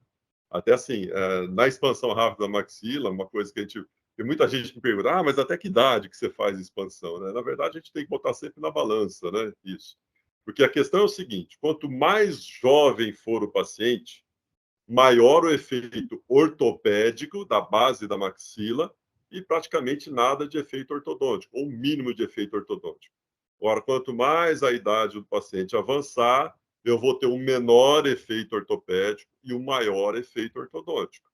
Até assim, na expansão rápida da maxila, uma coisa que tem muita gente que pergunta, mas até que idade que você faz expansão, né? Na verdade, a gente tem que botar sempre na balança, né? Isso. Porque a questão é o seguinte, quanto mais jovem for o paciente, maior o efeito ortopédico da base da maxila e praticamente nada de efeito ortodôntico, ou mínimo de efeito ortodôntico. Agora, quanto mais a idade do paciente avançar, eu vou ter um menor efeito ortopédico e um maior efeito ortodôntico.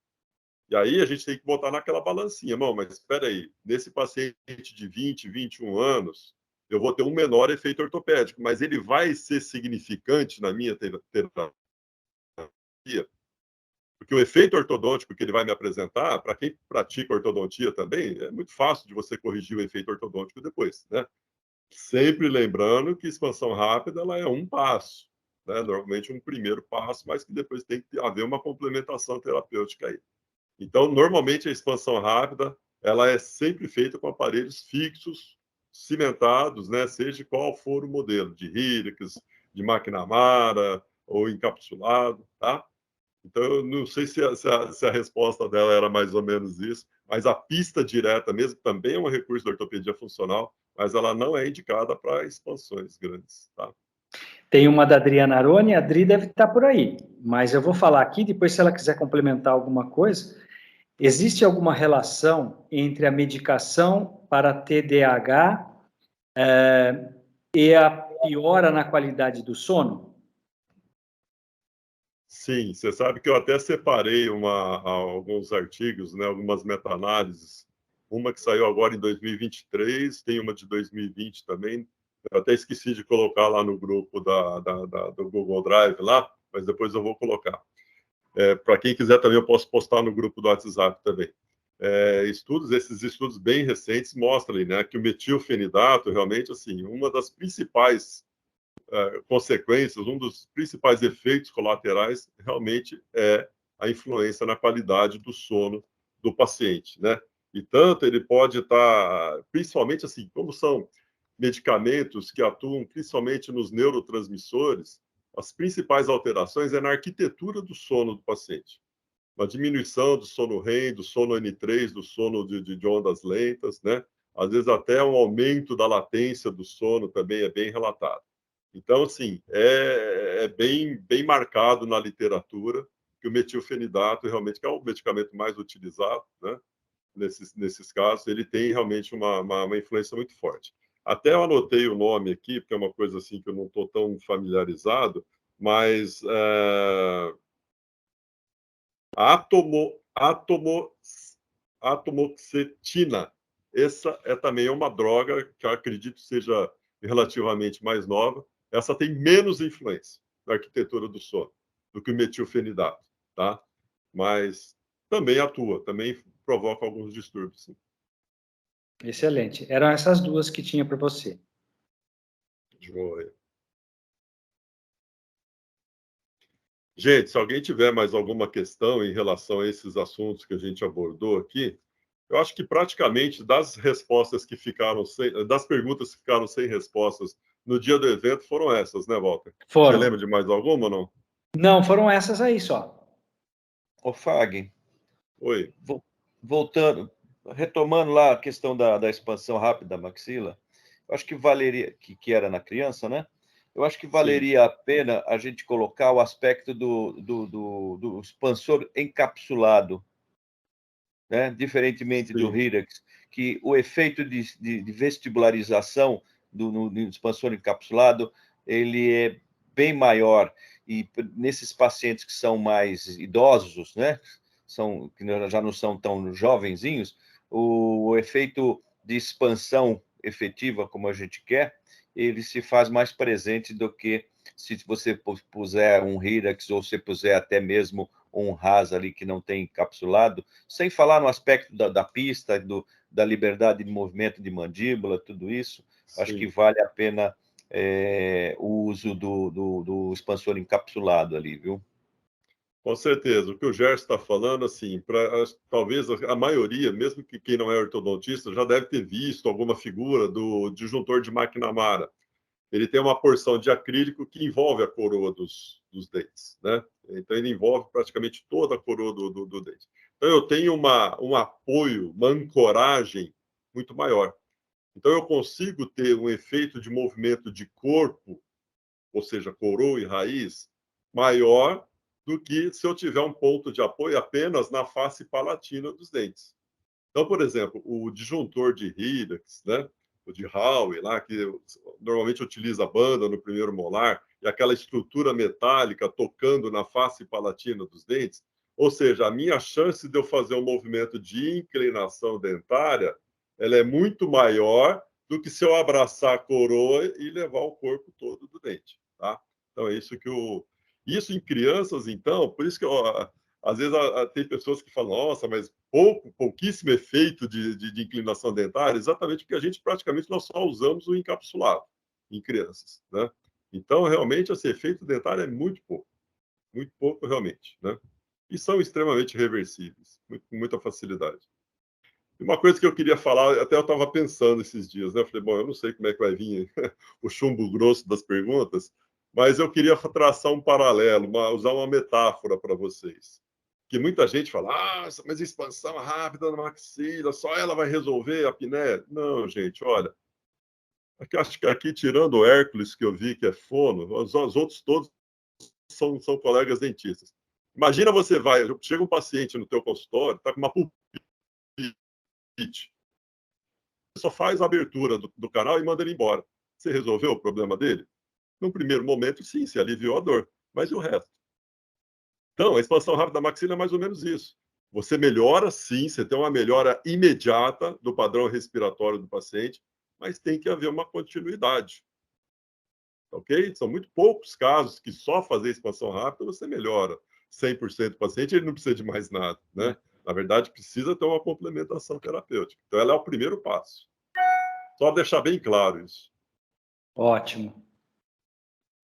E aí a gente tem que botar naquela balancinha, mas espera aí, nesse paciente de 20, 21 anos, eu vou ter um menor efeito ortopédico, mas ele vai ser significante na minha terapia? Porque o efeito ortodôntico que ele vai me apresentar, para quem pratica ortodontia também, é muito fácil de você corrigir o efeito ortodôntico depois, né? Sempre lembrando que expansão rápida ela é um passo, né? Normalmente um primeiro passo, mas que depois tem que haver uma complementação terapêutica aí. Então, normalmente a expansão rápida ela é sempre feita com aparelhos fixos, cimentados, né? Seja qual for o modelo, de Hyrix, de McNamara ou encapsulado, tá? Então, eu não sei se a resposta dela era mais ou menos isso, mas a pista direta mesmo também é um recurso da ortopedia funcional, mas ela não é indicada para expansões grandes, tá? Tem uma da Adriana Aroni, a Adri deve estar por aí, mas eu vou falar aqui, depois se ela quiser complementar alguma coisa, existe alguma relação entre a medicação para TDAH e a piora na qualidade do sono? Sim, você sabe que eu até separei alguns artigos, né, algumas meta-análises, uma que saiu agora em 2023, tem uma de 2020 também, eu até esqueci de colocar lá no grupo do Google Drive lá, mas depois eu vou colocar. Para quem quiser também, eu posso postar no grupo do WhatsApp também. Esses estudos bem recentes mostram aí, né, que o metilfenidato realmente, assim, uma das principais consequências, um dos principais efeitos colaterais realmente é a influência na qualidade do sono do paciente, né? E tanto ele pode estar, principalmente assim, como são medicamentos que atuam principalmente nos neurotransmissores, as principais alterações é na arquitetura do sono do paciente. Uma diminuição do sono REM, do sono N3, do sono de ondas lentas, né? Às vezes até um aumento da latência do sono também é bem relatado. Então, assim, é bem marcado na literatura que o metilfenidato realmente, que é o medicamento mais utilizado, né? Nesses casos, ele tem realmente uma influência muito forte. Até eu anotei o nome aqui, porque é uma coisa assim que eu não estou tão familiarizado, mas atomoxetina. Essa também uma droga que eu acredito seja relativamente mais nova. Essa tem menos influência na arquitetura do sono do que o metilfenidato, tá? Mas também atua, também provoca alguns distúrbios. Sim. Excelente. Eram essas duas que tinha para você. Joia. Gente, se alguém tiver mais alguma questão em relação a esses assuntos que a gente abordou aqui, eu acho que praticamente das respostas que ficaram das perguntas que ficaram sem respostas no dia do evento foram essas, né, Walter? Foram. Você lembra de mais alguma ou não? Não, foram essas aí só. Ô, Fag, Oi. Voltando, retomando lá a questão da expansão rápida da maxila, eu acho que valeria, que era na criança, né? eu acho que valeria a pena a gente colocar o aspecto do expansor encapsulado, né? Diferentemente do Hirax, que o efeito de vestibularização no expansor encapsulado ele é bem maior, e nesses pacientes que são mais idosos, né? Que já não são tão jovenzinhos, o efeito de expansão efetiva, como a gente quer, ele se faz mais presente do que se você puser um Hirax ou se puser até mesmo um RAS ali que não tem encapsulado, sem falar no aspecto da pista, da liberdade de movimento de mandíbula, tudo isso. Sim. Acho que vale a pena o uso do expansor encapsulado ali, viu? Com certeza. O que o Gerson está falando, assim, talvez a maioria, mesmo que quem não é ortodontista, já deve ter visto alguma figura do disjuntor de McNamara. Ele tem uma porção de acrílico que envolve a coroa dos dentes, né? Então, ele envolve praticamente toda a coroa do dente. Então, eu tenho um apoio, uma ancoragem muito maior. Então, eu consigo ter um efeito de movimento de corpo, ou seja, coroa e raiz, maior do que se eu tiver um ponto de apoio apenas na face palatina dos dentes. Então, por exemplo, o disjuntor de Hirax, né? O de Howe, lá, que normalmente utiliza a banda no primeiro molar, e aquela estrutura metálica tocando na face palatina dos dentes, ou seja, a minha chance de eu fazer um movimento de inclinação dentária, ela é muito maior do que se eu abraçar a coroa e levar o corpo todo do dente, tá? Então, é isso que Isso em crianças, então, por isso que às vezes tem pessoas que falam, nossa, mas pouquíssimo efeito de inclinação dentária, exatamente porque a gente praticamente nós só usamos o encapsulado em crianças, né? Então, realmente, esse efeito dentário é muito pouco realmente, né? E são extremamente reversíveis, com muita facilidade. E uma coisa que eu queria falar, até eu estava pensando esses dias, né? Eu falei, bom, eu não sei como é que vai vir o chumbo grosso das perguntas, mas eu queria traçar um paralelo, usar uma metáfora para vocês. Que muita gente fala, mas expansão rápida na maxila, só ela vai resolver a apneia? Não, gente, olha, acho que aqui, tirando o Hércules, que eu vi que é fono, os outros todos são colegas dentistas. Imagina chega um paciente no teu consultório, está com uma pulpite, só faz a abertura do canal e manda ele embora. Você resolveu o problema dele? Num primeiro momento, sim, se aliviou a dor, mas e o resto? Então, a expansão rápida da maxila é mais ou menos isso. Você melhora, sim, você tem uma melhora imediata do padrão respiratório do paciente, mas tem que haver uma continuidade. Ok? São muito poucos casos que só fazer expansão rápida você melhora 100% do paciente, ele não precisa de mais nada, né? Na verdade, precisa ter uma complementação terapêutica. Então, ela é o primeiro passo. Só deixar bem claro isso. Ótimo.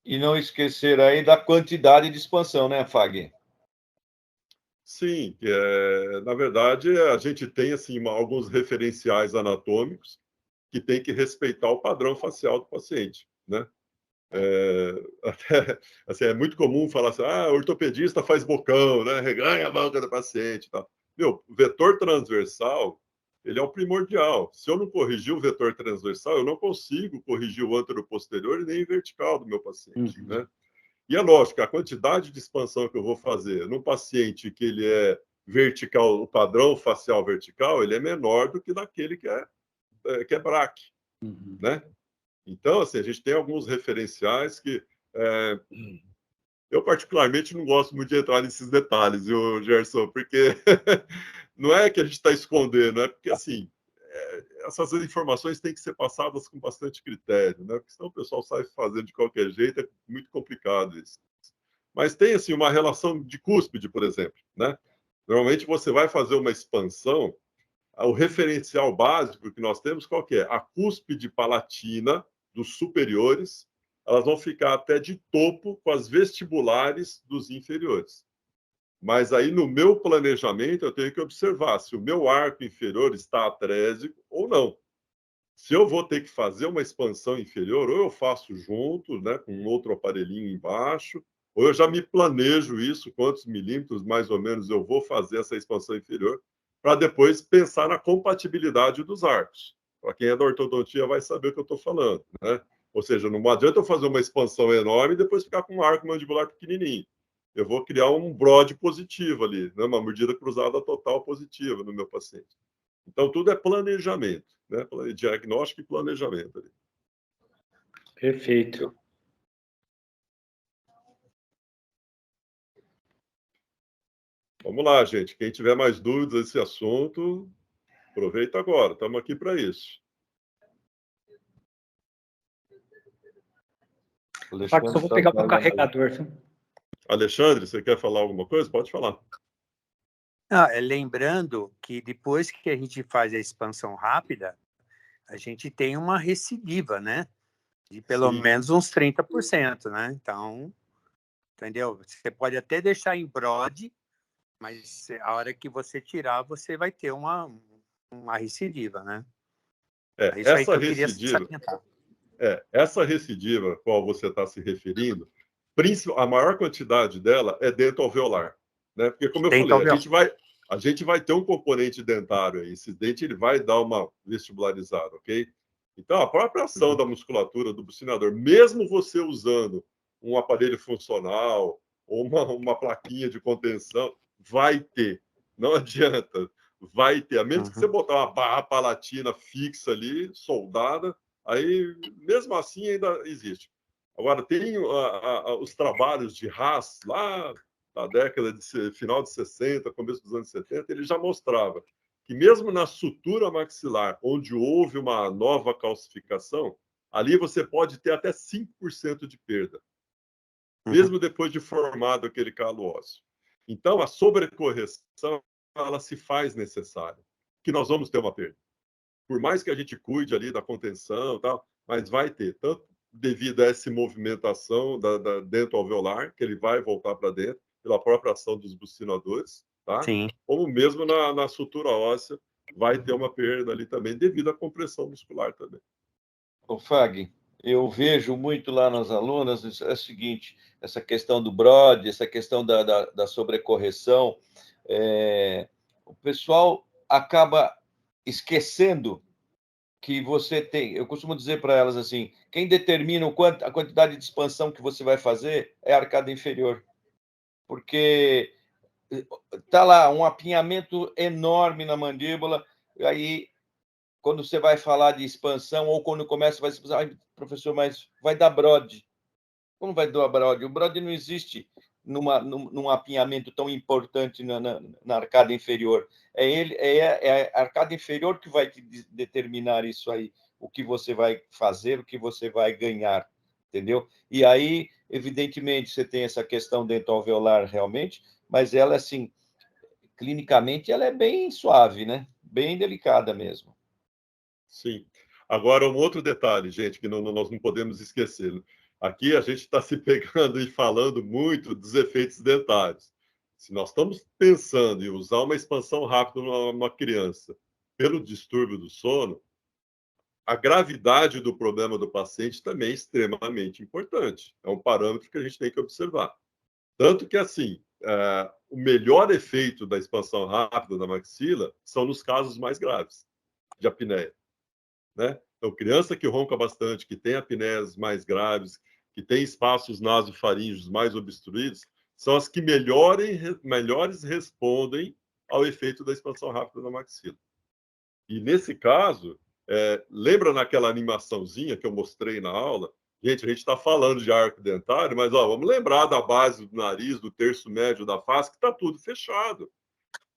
E não esquecer aí da quantidade de expansão, né, Fag? Sim, na verdade, a gente tem assim, alguns referenciais anatômicos que tem que respeitar o padrão facial do paciente, né? Até, assim, é muito comum falar assim, o ortopedista faz bocão, né? Reganha a boca do paciente. Tá? Meu, o vetor transversal, ele é o primordial. Se eu não corrigir o vetor transversal, eu não consigo corrigir o antero-posterior e nem o vertical do meu paciente, né? E é lógico, a quantidade de expansão que eu vou fazer num paciente que ele é vertical, o padrão facial vertical, ele é menor do que daquele que é braque, né? Então, assim, a gente tem alguns referenciais que eu particularmente não gosto muito de entrar nesses detalhes, viu, Gerson? Porque não é que a gente está escondendo, é porque, assim, essas informações têm que ser passadas com bastante critério, né? Porque senão o pessoal sai fazendo de qualquer jeito, é muito complicado isso. Mas tem, assim, uma relação de cúspide, por exemplo, né? Normalmente você vai fazer uma expansão, o referencial básico que nós temos, qual que é? A cúspide palatina dos superiores, elas vão ficar até de topo com as vestibulares dos inferiores. Mas aí, no meu planejamento, eu tenho que observar se o meu arco inferior está atrésico ou não. Se eu vou ter que fazer uma expansão inferior, ou eu faço junto, né, com outro aparelhinho embaixo, ou eu já me planejo isso, quantos milímetros mais ou menos eu vou fazer essa expansão inferior, para depois pensar na compatibilidade dos arcos. Para quem é da ortodontia vai saber o que eu estou falando, né? Ou seja, não adianta eu fazer uma expansão enorme e depois ficar com um arco mandibular pequenininho. Eu vou criar um BROD positivo ali, né? Uma mordida cruzada total positiva no meu paciente. Então, tudo é planejamento, né? Diagnóstico e planejamento ali. Perfeito. Vamos lá, gente. Quem tiver mais dúvidas desse assunto, aproveita agora. Estamos aqui para isso. Só vou pegar o carregador. Alexandre, você quer falar alguma coisa? Pode falar. Lembrando que depois que a gente faz a expansão rápida, a gente tem uma recidiva, né? De pelo menos uns 30%, né? Então, entendeu? Você pode até deixar em BROD, mas a hora que você tirar, você vai ter uma recidiva, né? É isso aí que eu queria salientar. Essa recidiva, a qual você está se referindo, a maior quantidade dela é dentro alveolar, né? Porque, como eu falei, a gente vai ter um componente dentário aí. Esse dente ele vai dar uma vestibularizada, ok? Então, a própria ação da musculatura do bucinador, mesmo você usando um aparelho funcional ou uma plaquinha de contenção, vai ter. Não adianta, vai ter. A menos que você botar uma barra palatina fixa ali, soldada, aí, mesmo assim, ainda existe. Agora, tem os trabalhos de Haas, lá da década de final de 60, começo dos anos 70, ele já mostrava que mesmo na sutura maxilar, onde houve uma nova calcificação, ali você pode ter até 5% de perda, mesmo depois de formado aquele calo ósseo. Então, a sobrecorreção, ela se faz necessária, que nós vamos ter uma perda. Por mais que a gente cuide ali da contenção e tal, mas vai ter, tanto devido a essa movimentação da dentro alveolar, que ele vai voltar para dentro, pela própria ação dos bucinadores, tá? Sim. Como mesmo na sutura óssea, vai ter uma perda ali também, devido à compressão muscular também. Ô, Fag, eu vejo muito lá nas alunas é o seguinte, essa questão do BROD, essa questão da sobrecorreção, o pessoal acaba esquecendo que você tem. Eu costumo dizer para elas assim: quem determina a quantidade de expansão que você vai fazer é a arcada inferior. Porque está lá um apinhamento enorme na mandíbula, e aí, quando você vai falar de expansão, ou quando começa, vai se pensar, professor, mas vai dar BROD. Como vai dar BROD? O BROD não existe num apinhamento tão importante na arcada inferior. É a arcada inferior que vai te determinar isso aí, o que você vai fazer, o que você vai ganhar, entendeu? E aí, evidentemente, você tem essa questão dental-alveolar realmente, mas ela, assim, clinicamente, ela é bem suave, né? Bem delicada mesmo. Sim. Agora, um outro detalhe, gente, que nós não podemos esquecer. Aqui a gente está se pegando e falando muito dos efeitos dentários. Se nós estamos pensando em usar uma expansão rápida numa criança pelo distúrbio do sono, a gravidade do problema do paciente também é extremamente importante. É um parâmetro que a gente tem que observar. Tanto que, assim, o melhor efeito da expansão rápida da maxila são nos casos mais graves de apneia, né? Então, criança que ronca bastante, que tem apneias mais graves, que tem espaços nasofaríngeos mais obstruídos, são as que melhores respondem ao efeito da expansão rápida da maxila. E, nesse caso, lembra naquela animaçãozinha que eu mostrei na aula? Gente, a gente está falando de arco dentário, mas vamos lembrar da base do nariz, do terço médio da face, que está tudo fechado.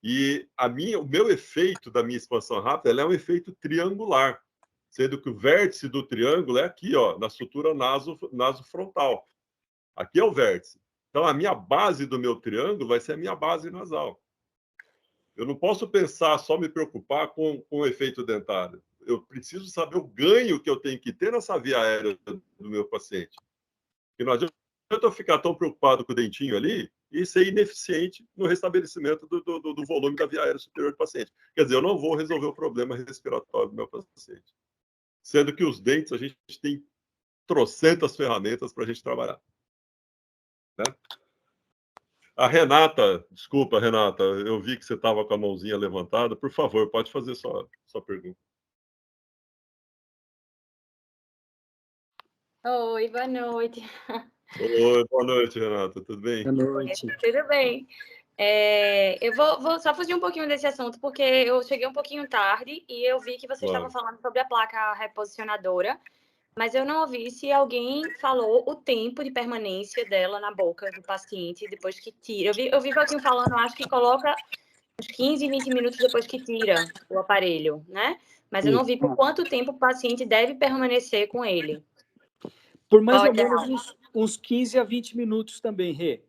E o meu efeito da minha expansão rápida ela é um efeito triangular, sendo que o vértice do triângulo é aqui, na sutura nasofrontal. Aqui é o vértice. Então, a minha base do meu triângulo vai ser a minha base nasal. Eu não posso pensar, só me preocupar com o efeito dentário. Eu preciso saber o ganho que eu tenho que ter nessa via aérea do meu paciente. Porque não adianta eu ficar tão preocupado com o dentinho ali e ser ineficiente no restabelecimento do volume da via aérea superior do paciente. Quer dizer, eu não vou resolver o problema respiratório do meu paciente. Sendo que os dentes, a gente tem trocentas ferramentas para a gente trabalhar. Né? A Renata, desculpa, Renata, eu vi que você estava com a mãozinha levantada. Por favor, pode fazer sua pergunta. Oi, boa noite. Oi, boa noite, Renata. Tudo bem? Boa noite. Tudo bem? Eu vou só fugir um pouquinho desse assunto, porque eu cheguei um pouquinho tarde e eu vi que vocês estavam falando sobre a placa reposicionadora, mas eu não ouvi se alguém falou o tempo de permanência dela na boca do paciente depois que tira. Eu vi alguém falando, acho que coloca uns 15, 20 minutos depois que tira o aparelho, né? Mas eu não vi por quanto tempo o paciente deve permanecer com ele. Por mais ou menos uns 15 a 20 minutos também, Rê.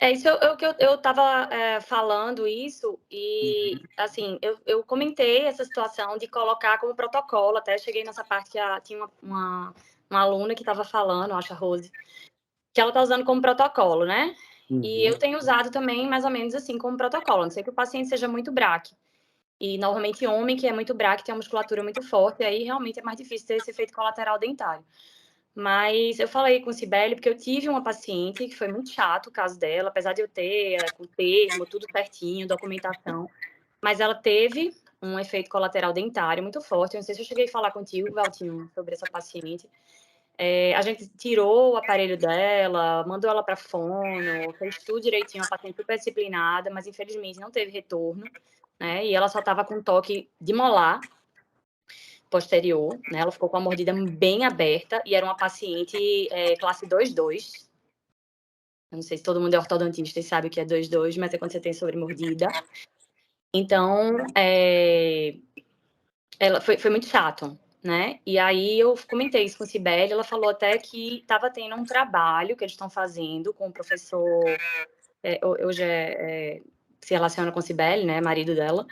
Isso é o que eu estava falando isso, e assim, eu comentei essa situação de colocar como protocolo, até cheguei nessa parte que tinha uma aluna que estava falando, acho a Rose, que ela está usando como protocolo, né? E eu tenho usado também mais ou menos assim como protocolo, a não ser que o paciente seja muito braque. E normalmente homem que é muito braque tem uma musculatura muito forte, e aí realmente é mais difícil ter esse efeito colateral dentário. Mas eu falei com o Cibele porque eu tive uma paciente que foi muito chato o caso dela, apesar de eu ter o termo, tudo certinho, documentação. Mas ela teve um efeito colateral dentário muito forte. Eu não sei se eu cheguei a falar contigo, Valtinho, sobre essa paciente. A gente tirou o aparelho dela, mandou ela para fono, fez tudo direitinho, uma paciente super disciplinada, mas infelizmente não teve retorno, né? E ela só estava com toque de molar posterior, né? Ela ficou com a mordida bem aberta e era uma paciente classe 2-2. Eu não sei se todo mundo é ortodontista e sabe o que é 2-2, mas é quando você tem sobremordida. Então, ela foi muito chato, né? E aí eu comentei isso com a Cibele, ela falou até que estava tendo um trabalho que eles estão fazendo com o professor, hoje se relaciona com a Cibele, né? Marido dela.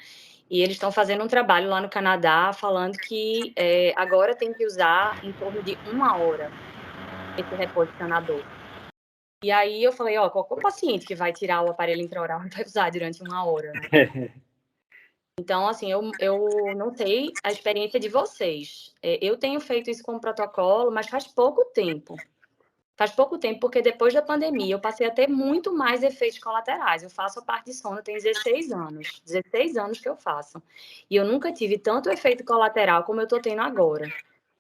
E eles estão fazendo um trabalho lá no Canadá falando que agora tem que usar em torno de 1 hora esse reposicionador. E aí eu falei, qualquer paciente que vai tirar o aparelho intraoral vai usar durante 1 hora, né? Então, assim, eu não sei a experiência de vocês. Eu tenho feito isso como protocolo, mas faz pouco tempo. Faz pouco tempo, porque depois da pandemia eu passei a ter muito mais efeitos colaterais. Eu faço a parte de sono, tem 16 anos. 16 anos que eu faço. E eu nunca tive tanto efeito colateral como eu estou tendo agora,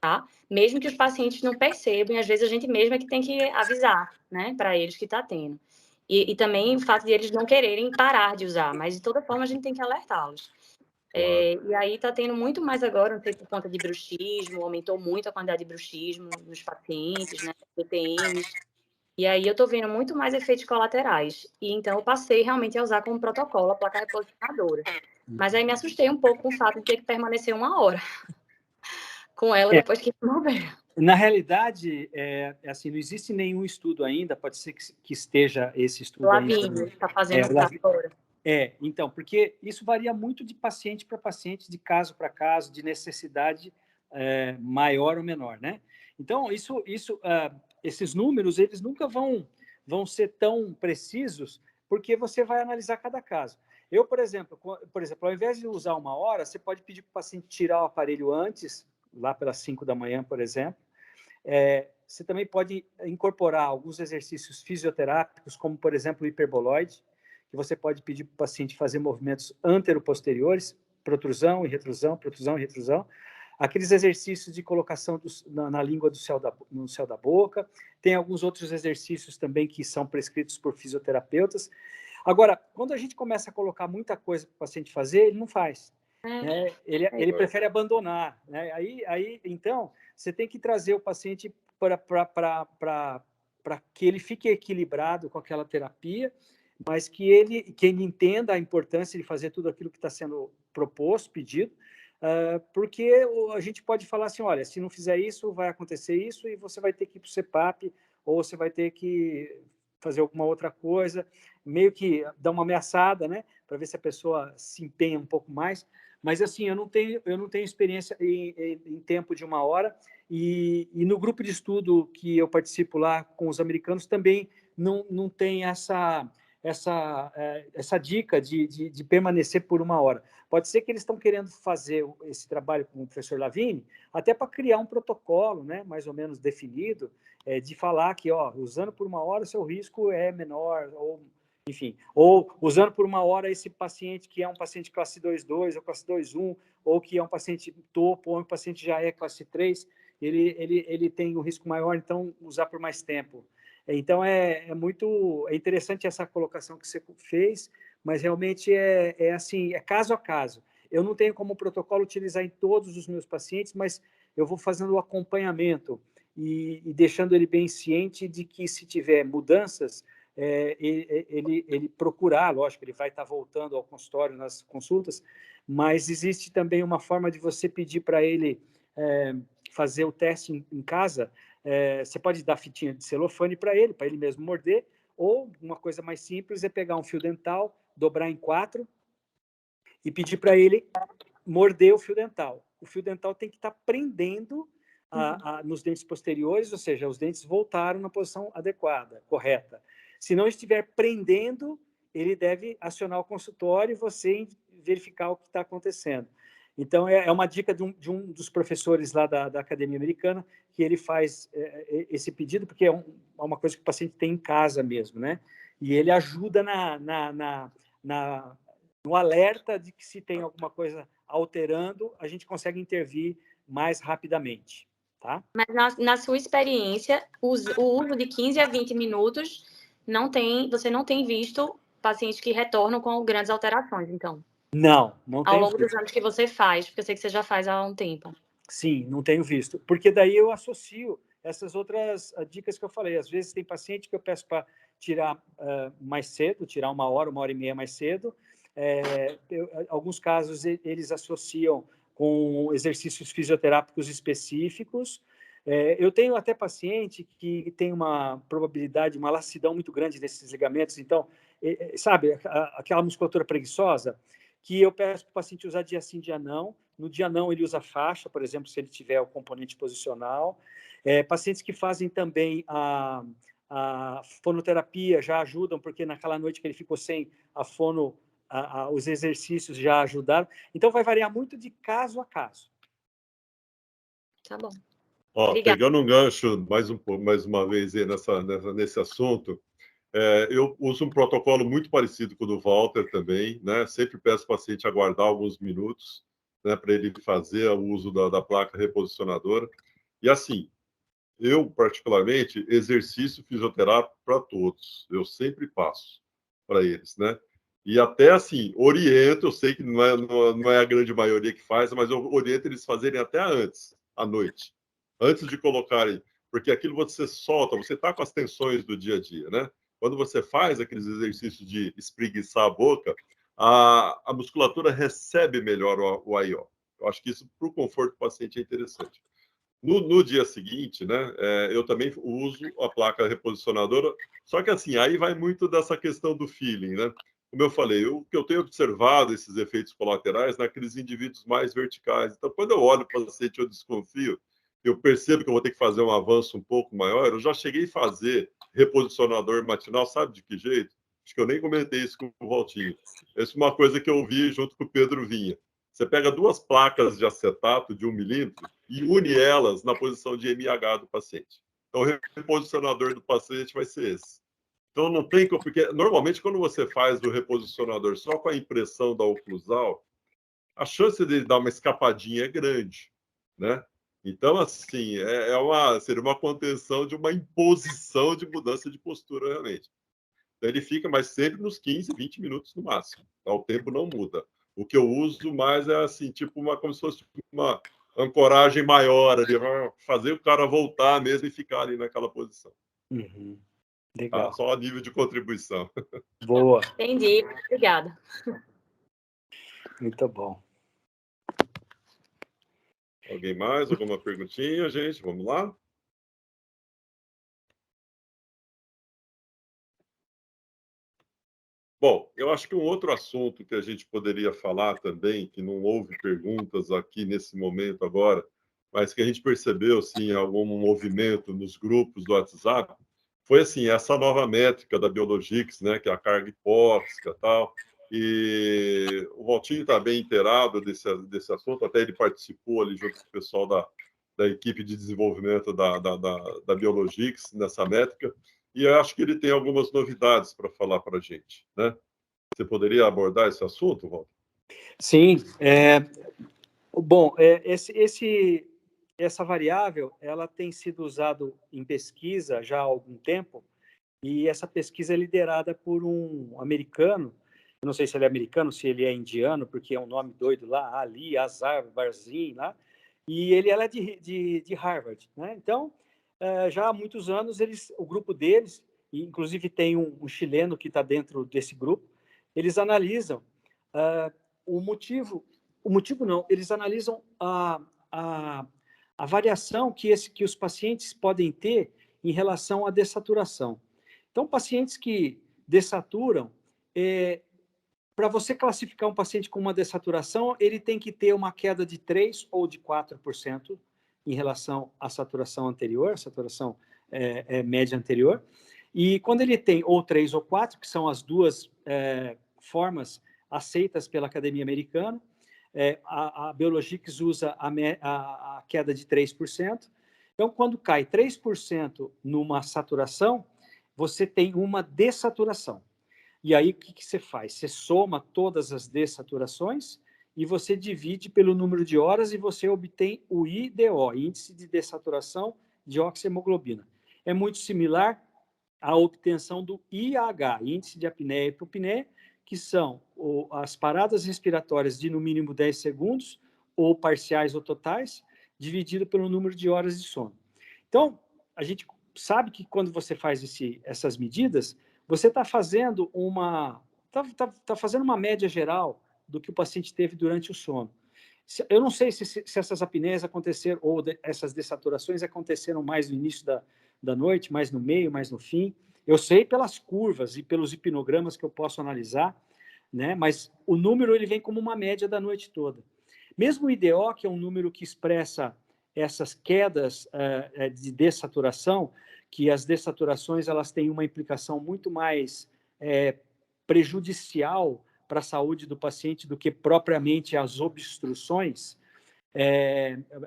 tá? Mesmo que os pacientes não percebam, e às vezes a gente mesmo é que tem que avisar, né, para eles que está tendo. E também o fato de eles não quererem parar de usar, mas de toda forma a gente tem que alertá-los. E aí está tendo muito mais agora, não sei por conta de bruxismo, aumentou muito a quantidade de bruxismo nos pacientes, né, TPMs. E aí eu estou vendo muito mais efeitos colaterais. E então eu passei realmente a usar como protocolo a placa reposicionadora. Mas aí me assustei um pouco com o fato de ter que permanecer 1 hora com ela depois que remover. Na realidade, assim, não existe nenhum estudo ainda, pode ser que esteja esse estudo Lavínia está fazendo agora. Então, porque isso varia muito de paciente para paciente, de caso para caso, de necessidade maior ou menor, né? Então, esses números, eles nunca vão ser tão precisos, porque você vai analisar cada caso. Eu, por exemplo, ao invés de usar 1 hora, você pode pedir para o paciente tirar o aparelho antes, lá pelas 5 da manhã, por exemplo. Você também pode incorporar alguns exercícios fisioterápicos, como, por exemplo, o hiperboloide, que você pode pedir para o paciente fazer movimentos antero-posteriores, protrusão e retrusão, protrusão e retrusão. Aqueles exercícios de colocação na língua no céu da boca. Tem alguns outros exercícios também que são prescritos por fisioterapeutas. Agora, quando a gente começa a colocar muita coisa para o paciente fazer, ele não faz. Né? Ele prefere abandonar. Né? Aí, então, você tem que trazer o paciente para que ele fique equilibrado com aquela terapia, mas que ele entenda a importância de fazer tudo aquilo que está sendo proposto, pedido, porque a gente pode falar assim, olha, se não fizer isso, vai acontecer isso e você vai ter que ir para o CPAP ou você vai ter que fazer alguma outra coisa, meio que dar uma ameaçada, né, para ver se a pessoa se empenha um pouco mais. Mas, assim, eu não tenho experiência em tempo de 1 hora e no grupo de estudo que eu participo lá com os americanos também não tem essa dica de permanecer por 1 hora. Pode ser que eles estão querendo fazer esse trabalho com o professor Lavigne até para criar um protocolo, né, mais ou menos definido, de falar que, usando por 1 hora, o seu risco é menor, ou enfim, ou usando por 1 hora esse paciente que é um paciente classe 2-2 ou classe 2-1, ou que é um paciente topo, ou um paciente já é classe 3. ele tem um risco maior, então usar por mais tempo. Então é interessante essa colocação que você fez, mas realmente assim, é caso a caso. Eu não tenho como protocolo utilizar em todos os meus pacientes, mas eu vou fazendo o acompanhamento e deixando ele bem ciente de que, se tiver mudanças, ele procurar, lógico, ele vai estar voltando ao consultório nas consultas, mas existe também uma forma de você pedir para ele fazer o teste em casa. Você pode dar fitinha de celofane para ele mesmo morder, ou uma coisa mais simples é pegar um fio dental, dobrar em 4 e pedir para ele morder o fio dental. O fio dental tem que estar prendendo nos dentes posteriores, ou seja, os dentes voltaram na posição adequada, correta. Se não estiver prendendo, ele deve acionar o consultório e você verificar o que está acontecendo. Então, é uma dica de um dos professores lá da Academia Americana, que ele faz esse pedido, porque é uma coisa que o paciente tem em casa mesmo, né? E ele ajuda no alerta de que, se tem alguma coisa alterando, a gente consegue intervir mais rapidamente, tá? Mas na sua experiência, o uso de 15 a 20 minutos, você não tem visto pacientes que retornam com grandes alterações, então? Não ao longo dos anos que você faz, porque eu sei que você já faz há um tempo. Sim, não tenho visto. Porque daí eu associo essas outras dicas que eu falei. Às vezes tem paciente que eu peço para tirar mais cedo, tirar 1 hora e meia mais cedo. Alguns casos eles associam com exercícios fisioterápicos específicos. Eu tenho até paciente que tem uma probabilidade, uma laxidão muito grande desses ligamentos. Então, sabe, aquela musculatura preguiçosa, que eu peço para o paciente usar dia sim, dia não. No dia não, ele usa faixa, por exemplo, se ele tiver o componente posicional. Pacientes que fazem também a fonoterapia já ajudam, porque naquela noite que ele ficou sem a fono, os exercícios já ajudaram. Então, vai variar muito de caso a caso. Tá bom. Pegando um gancho mais uma vez aí nesse assunto, eu uso um protocolo muito parecido com o do Walter também, né? Sempre peço ao paciente aguardar alguns minutos, né, para ele fazer o uso da placa reposicionadora. E assim, eu particularmente exercício fisioterápico para todos, eu sempre passo para eles, né? E até assim, oriento, eu sei que não é a grande maioria que faz, mas eu oriento eles fazerem até antes, à noite, antes de colocarem, porque aquilo você solta, você está com as tensões do dia a dia, né? Quando você faz aqueles exercícios de espreguiçar a boca, a musculatura recebe melhor o AIO. Eu acho que isso, para o conforto do paciente, é interessante. No dia seguinte, né, eu também uso a placa reposicionadora, só que assim, aí vai muito dessa questão do feeling, né? Como eu falei, o que eu tenho observado esses efeitos colaterais naqueles indivíduos mais verticais. Então, quando eu olho para o paciente, eu desconfio, eu percebo que eu vou ter que fazer um avanço um pouco maior. Eu já cheguei a fazer reposicionador matinal, sabe de que jeito? Acho que eu nem comentei isso com o Valtinho. Essa é uma coisa que eu vi junto com o Pedro Vinha. Você pega 2 placas de acetato de 1 milímetro e une elas na posição de MH do paciente. Então, o reposicionador do paciente vai ser esse. Então, não tem como, porque normalmente quando você faz o reposicionador só com a impressão da oclusal, a chance dele dar uma escapadinha é grande, né? Então, assim, seria uma contenção de uma imposição de mudança de postura, realmente. Então, ele fica, mas sempre nos 15, 20 minutos no máximo. Tá? O tempo não muda. O que eu uso mais é assim, tipo como se fosse uma ancoragem maior ali, fazer o cara voltar mesmo e ficar ali naquela posição. Uhum. Legal. Só a nível de contribuição. Boa. Entendi. Obrigada. Muito bom. Alguém mais? Alguma perguntinha, gente? Vamos lá? Bom, eu acho que um outro assunto que a gente poderia falar também, que não houve perguntas aqui nesse momento agora, mas que a gente percebeu, sim, algum movimento nos grupos do WhatsApp, foi, assim, essa nova métrica da Biologix, né, que é a carga hipóxica e tal, e o Valtinho está bem inteirado desse assunto, até ele participou ali junto com o pessoal da equipe de desenvolvimento da Biologix nessa métrica, e eu acho que ele tem algumas novidades para falar para a gente, né? Você poderia abordar esse assunto, Walter? Sim. Bom, essa variável ela tem sido usada em pesquisa já há algum tempo, e essa pesquisa é liderada por um americano. Eu não sei se ele é americano, se ele é indiano, porque é um nome doido lá, Ali Azar Barzin, lá, e ela é de Harvard, né? Então, já há muitos anos, o grupo deles, e inclusive tem um chileno que está dentro desse grupo, eles analisam o motivo não, eles analisam a variação que os pacientes podem ter em relação à dessaturação. Então, pacientes que dessaturam, para você classificar um paciente com uma dessaturação, ele tem que ter uma queda de 3% ou de 4% em relação à saturação anterior, saturação média anterior. E quando ele tem ou 3 ou 4, que são as duas formas aceitas pela Academia Americana, a Biologics usa a queda de 3%. Então, quando cai 3% numa saturação, você tem uma dessaturação. E aí, o que você faz? Você soma todas as dessaturações e você divide pelo número de horas e você obtém o IDO, Índice de Dessaturação de Oxihemoglobina. É muito similar à obtenção do IH, Índice de Apneia e Hipopneia, que são as paradas respiratórias de no mínimo 10 segundos, ou parciais ou totais, dividido pelo número de horas de sono. Então, a gente sabe que quando você faz essas medidas, você está fazendo tá fazendo uma média geral do que o paciente teve durante o sono. Eu não sei se essas apneias aconteceram, ou essas dessaturações aconteceram mais no início da noite, mais no meio, mais no fim. Eu sei pelas curvas e pelos hipnogramas que eu posso analisar, né? Mas o número ele vem como uma média da noite toda. Mesmo o IDO, que é um número que expressa essas quedas de dessaturação, que as dessaturações elas têm uma implicação muito mais prejudicial para a saúde do paciente do que propriamente as obstruções,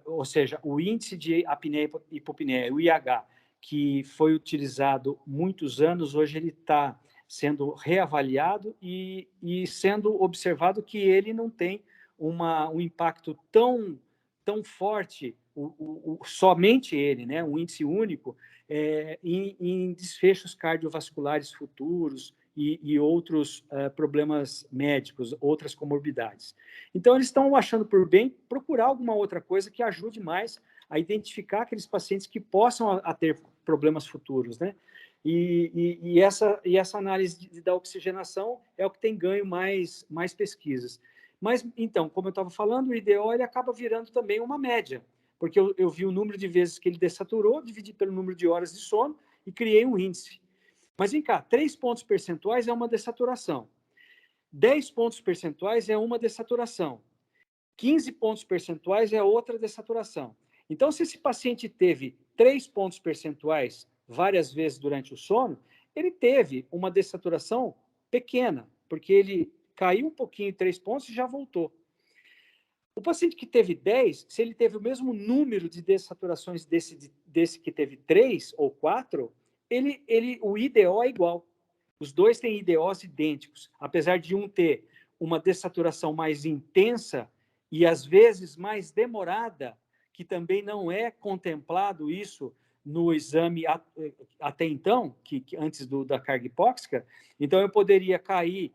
ou seja, o índice de apneia e hipopneia, o IH, que foi utilizado muitos anos, hoje ele está sendo reavaliado e sendo observado que ele não tem um impacto tão forte, somente ele, né, um índice único, em desfechos cardiovasculares futuros e outros problemas médicos, outras comorbidades. Então, eles estão achando por bem procurar alguma outra coisa que ajude mais a identificar aqueles pacientes que possam ter problemas futuros, né? E essa análise da oxigenação é o que tem ganho mais pesquisas. Mas, então, como eu estava falando, o IDO ele acaba virando também uma média, porque eu vi o número de vezes que ele dessaturou, dividi pelo número de horas de sono e criei um índice. Mas vem cá, 3 pontos percentuais é uma dessaturação. 10 pontos percentuais é uma dessaturação. 15 pontos percentuais é outra dessaturação. Então, se esse paciente teve 3 pontos percentuais várias vezes durante o sono, ele teve uma dessaturação pequena, porque ele caiu um pouquinho em 3 pontos e já voltou. O paciente que teve 10, se ele teve o mesmo número de dessaturações desse que teve 3 ou 4, o IDO é igual. Os dois têm IDOs idênticos, apesar de um ter uma dessaturação mais intensa e, às vezes, mais demorada, que também não é contemplado isso no exame até então, que antes da carga hipóxica. Então, eu poderia cair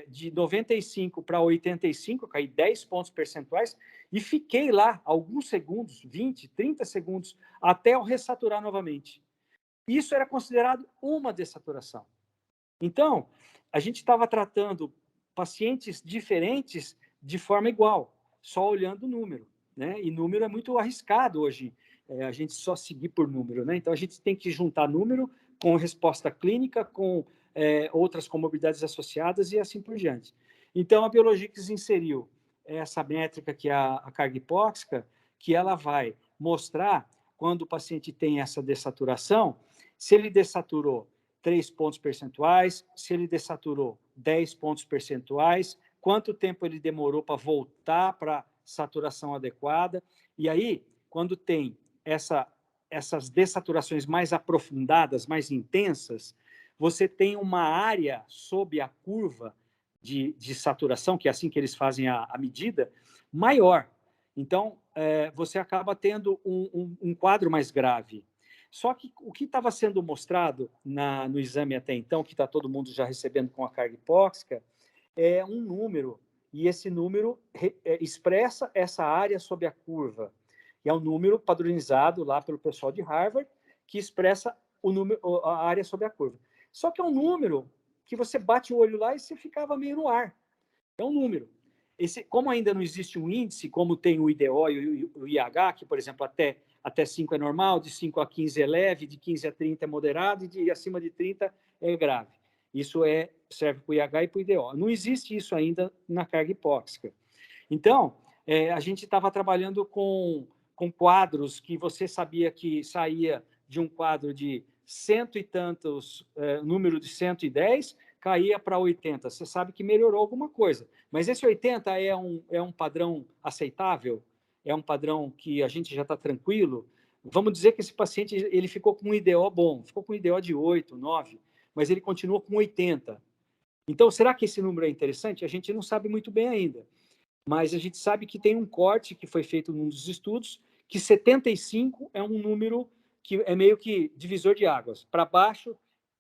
de 95 para 85, caí 10 pontos percentuais e fiquei lá alguns segundos, 20, 30 segundos, até eu ressaturar novamente. Isso era considerado uma dessaturação. Então, a gente estava tratando pacientes diferentes de forma igual, só olhando o número, né? E número é muito arriscado hoje, a gente só seguir por número, né? Então, a gente tem que juntar número com resposta clínica, com outras comorbidades associadas e assim por diante. Então, a Biologics inseriu essa métrica, que é a carga hipóxica, que ela vai mostrar, quando o paciente tem essa dessaturação, se ele dessaturou 3 pontos percentuais, se ele dessaturou 10 pontos percentuais, quanto tempo ele demorou para voltar para a saturação adequada. E aí, quando tem essas dessaturações mais aprofundadas, mais intensas, você tem uma área sob a curva de saturação, que é assim que eles fazem a medida, maior. Então, você acaba tendo um quadro mais grave. Só que o que estava sendo mostrado no exame até então, que está todo mundo já recebendo com a carga hipóxica, é um número, e esse número expressa essa área sob a curva. E é um número padronizado lá pelo pessoal de Harvard, que expressa a área sob a curva. Só que é um número que você bate o olho lá e você ficava meio no ar. É um número. Como ainda não existe um índice, como tem o IDO e o IH, que, por exemplo, até 5 é normal, de 5 a 15 é leve, de 15 a 30 é moderado e acima de 30 é grave. Isso serve para o IH e para o IDO. Não existe isso ainda na carga hipóxica. Então, a gente estava trabalhando com quadros que você sabia que saía de um quadro de cento e tantos, número de 110, caía para 80. Você sabe que melhorou alguma coisa. Mas esse 80 é um padrão aceitável? É um padrão que a gente já está tranquilo? Vamos dizer que esse paciente ele ficou com um IDO bom, ficou com um IDO de 8, 9, mas ele continuou com 80. Então, será que esse número é interessante? A gente não sabe muito bem ainda. Mas a gente sabe que tem um corte que foi feito num dos estudos, que 75 é um número que é meio que divisor de águas. Para baixo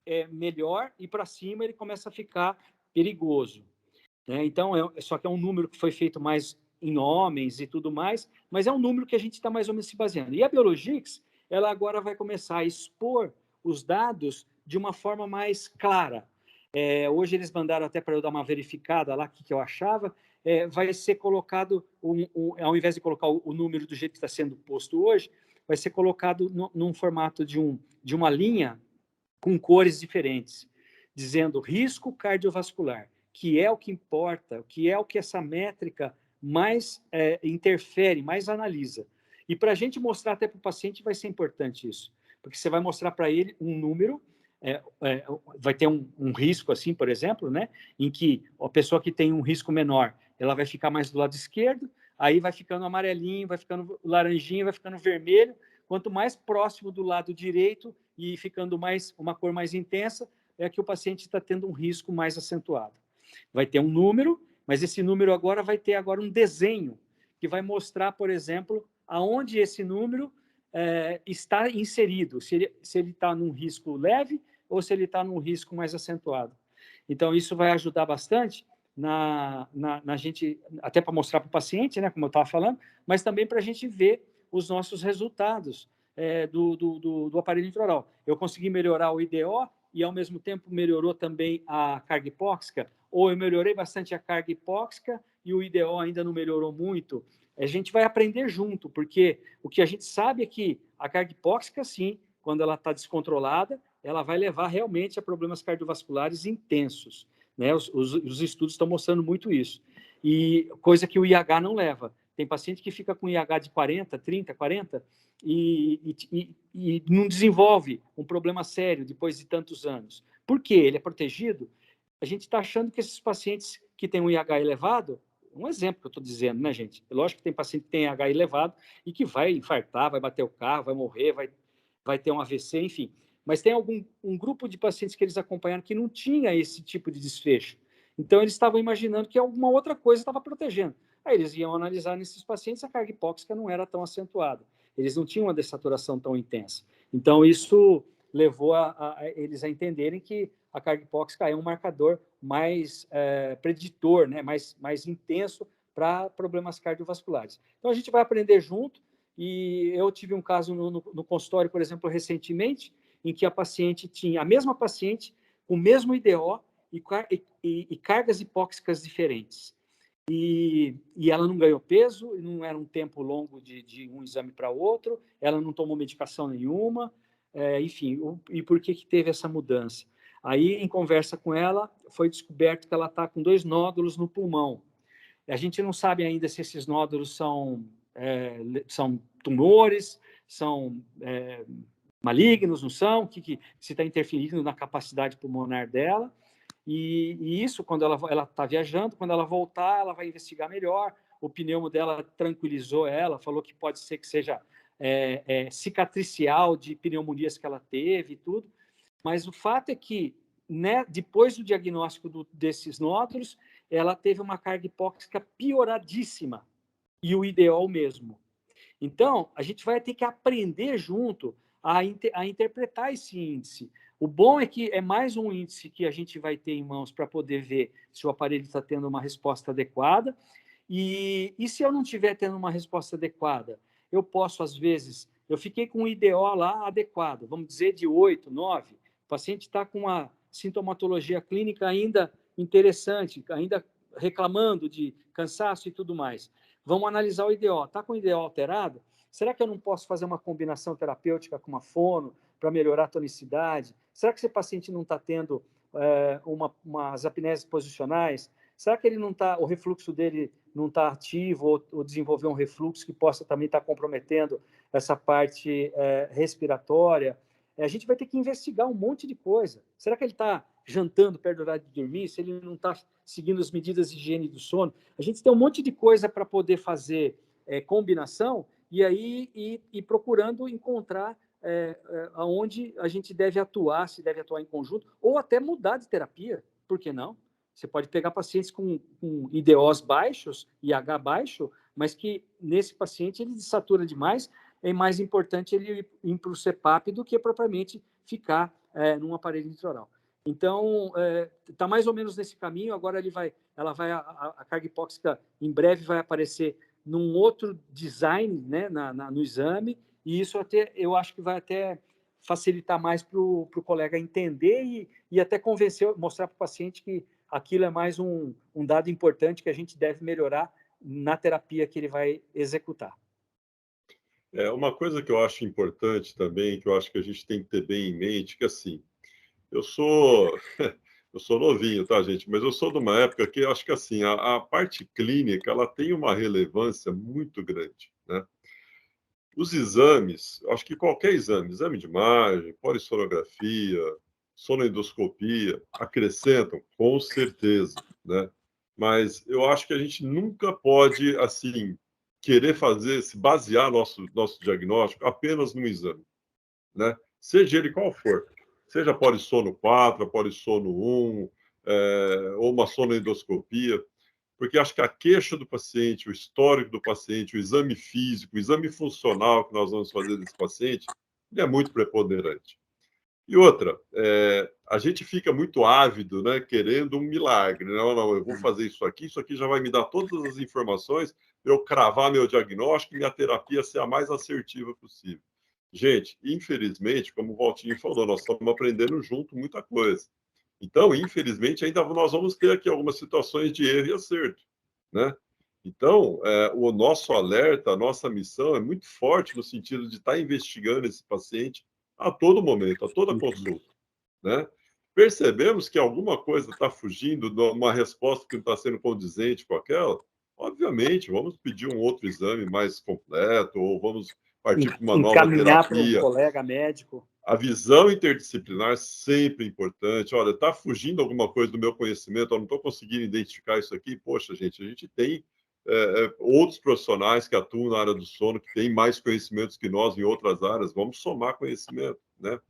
é melhor e para cima ele começa a ficar perigoso. Né? Então, só que é um número que foi feito mais em homens e tudo mais, mas é um número que a gente está mais ou menos se baseando. E a Biologix, ela agora vai começar a expor os dados de uma forma mais clara. Hoje eles mandaram até para eu dar uma verificada lá, o que eu achava, vai ser colocado, ao invés de colocar o número do jeito que está sendo posto hoje, vai ser colocado num formato de uma linha com cores diferentes, dizendo risco cardiovascular, que é o que importa, que é o que essa métrica mais interfere, mais analisa. E para a gente mostrar até para o paciente vai ser importante isso, porque você vai mostrar para ele um número, vai ter um risco assim, por exemplo, né, em que a pessoa que tem um risco menor, ela vai ficar mais do lado esquerdo, aí vai ficando amarelinho, vai ficando laranjinho, vai ficando vermelho. Quanto mais próximo do lado direito e ficando uma cor mais intensa, é que o paciente está tendo um risco mais acentuado. Vai ter um número, mas esse número agora vai ter agora um desenho que vai mostrar, por exemplo, aonde esse número está inserido, se ele está num risco leve ou se ele está num risco mais acentuado. Então, isso vai ajudar bastante na gente, até para mostrar para o paciente, né, como eu estava falando, mas também para a gente ver os nossos resultados do aparelho intraoral. Eu consegui melhorar o IDO e, ao mesmo tempo, melhorou também a carga hipóxica, ou eu melhorei bastante a carga hipóxica e o IDO ainda não melhorou muito. A gente vai aprender junto, porque o que a gente sabe é que a carga hipóxica, sim, quando ela está descontrolada, ela vai levar realmente a problemas cardiovasculares intensos. Né? Os estudos estão mostrando muito isso. E coisa que o IH não leva. Tem paciente que fica com IH de 40, 30, 40 e não desenvolve um problema sério depois de tantos anos. Por quê? Ele é protegido? A gente está achando que esses pacientes que têm um IH elevado, um exemplo que eu estou dizendo, né, gente? Lógico que tem paciente que tem IH elevado e que vai infartar, vai bater o carro, vai morrer, vai ter um AVC, enfim. Mas tem um grupo de pacientes que eles acompanharam que não tinha esse tipo de desfecho. Então, eles estavam imaginando que alguma outra coisa estava protegendo. Aí eles iam analisar nesses pacientes, a carga hipóxica não era tão acentuada. Eles não tinham uma dessaturação tão intensa. Então, isso levou eles a entenderem que a carga hipóxica é um marcador mais preditor, né? mais intenso para problemas cardiovasculares. Então, a gente vai aprender junto. E eu tive um caso no consultório, por exemplo, recentemente, em que a mesma paciente com o mesmo IDO e cargas hipóxicas diferentes. E ela não ganhou peso, não era um tempo longo de um exame para outro, ela não tomou medicação nenhuma, enfim, e por que teve essa mudança? Aí, em conversa com ela, foi descoberto que ela está com 2 nódulos no pulmão. A gente não sabe ainda se esses nódulos são tumores, são malignos, não são, se está interferindo na capacidade pulmonar dela. E isso, quando ela está viajando, quando ela voltar, ela vai investigar melhor. O pneumo dela tranquilizou ela, falou que pode ser que seja cicatricial de pneumonias que ela teve e tudo. Mas o fato é que, né, depois do diagnóstico desses nódulos, ela teve uma carga hipóxica pioradíssima. e o IDO mesmo. Então, a gente vai ter que aprender junto a interpretar esse índice. O bom é que é mais um índice que a gente vai ter em mãos para poder ver se o aparelho está tendo uma resposta adequada. E se eu não estiver tendo uma resposta adequada, eu posso, às vezes, eu fiquei com o IDO lá adequado, vamos dizer de 8, 9, o paciente está com uma sintomatologia clínica ainda interessante, ainda reclamando de cansaço e tudo mais. Vamos analisar o IDO. Está com o IDO alterado? Será que eu não posso fazer uma combinação terapêutica com uma fono para melhorar a tonicidade? Será que esse paciente não está tendo umas apneias posicionais? Será que ele não está, o refluxo dele não está ativo ou desenvolveu um refluxo que possa também estar comprometendo essa parte respiratória? A gente vai ter que investigar um monte de coisa. Será que ele está jantando perto do horário de dormir? Se ele não está seguindo as medidas de higiene do sono? A gente tem um monte de coisa para poder fazer combinação e aí ir procurando encontrar aonde a gente deve atuar, se deve atuar em conjunto, ou até mudar de terapia, por que não? Você pode pegar pacientes com IDOs baixos, IH baixo, mas que nesse paciente ele desatura demais, é mais importante ele ir para o CPAP do que propriamente ficar num aparelho intraoral. Então, está mais ou menos nesse caminho, agora a carga hipóxica em breve vai aparecer num outro design, né, no exame, e isso eu acho que vai até facilitar mais para o colega entender e até convencer, mostrar para o paciente que aquilo é mais um dado importante que a gente deve melhorar na terapia que ele vai executar. Uma coisa que eu acho importante também, que eu acho que a gente tem que ter bem em mente, que assim, eu sou novinho, tá, gente? Mas eu sou de uma época que eu acho que assim, a parte clínica, ela tem uma relevância muito grande, né? Os exames, acho que qualquer exame de imagem, polissonografia, sonoendoscopia, acrescentam, com certeza, né? Mas eu acho que a gente nunca pode, assim, querer se basear nosso diagnóstico apenas no exame, né? Seja ele qual for. Seja polissono 4, polissono 1, ou uma sonoendoscopia, porque acho que a queixa do paciente, o histórico do paciente, o exame físico, o exame funcional que nós vamos fazer desse paciente, ele é muito preponderante. E outra, a gente fica muito ávido, né, querendo um milagre. Não, eu vou fazer isso aqui já vai me dar todas as informações para eu cravar meu diagnóstico e minha terapia ser a mais assertiva possível. Gente, infelizmente, como o Valtinho falou, nós estamos aprendendo junto muita coisa. Então, infelizmente, ainda nós vamos ter aqui algumas situações de erro e acerto, né? Então, o nosso alerta, a nossa missão é muito forte no sentido de estar investigando esse paciente a todo momento, a toda consulta, né? Percebemos que alguma coisa está fugindo de uma resposta que não está sendo condizente com aquela, obviamente, vamos pedir um outro exame mais completo ou vamos partir para uma nova terapia. Encaminhar para um colega médico. A visão interdisciplinar é sempre importante. Olha, está fugindo alguma coisa do meu conhecimento, eu não estou conseguindo identificar isso aqui. Poxa, gente, a gente tem outros profissionais que atuam na área do sono, que têm mais conhecimentos que nós em outras áreas. Vamos somar conhecimento, né?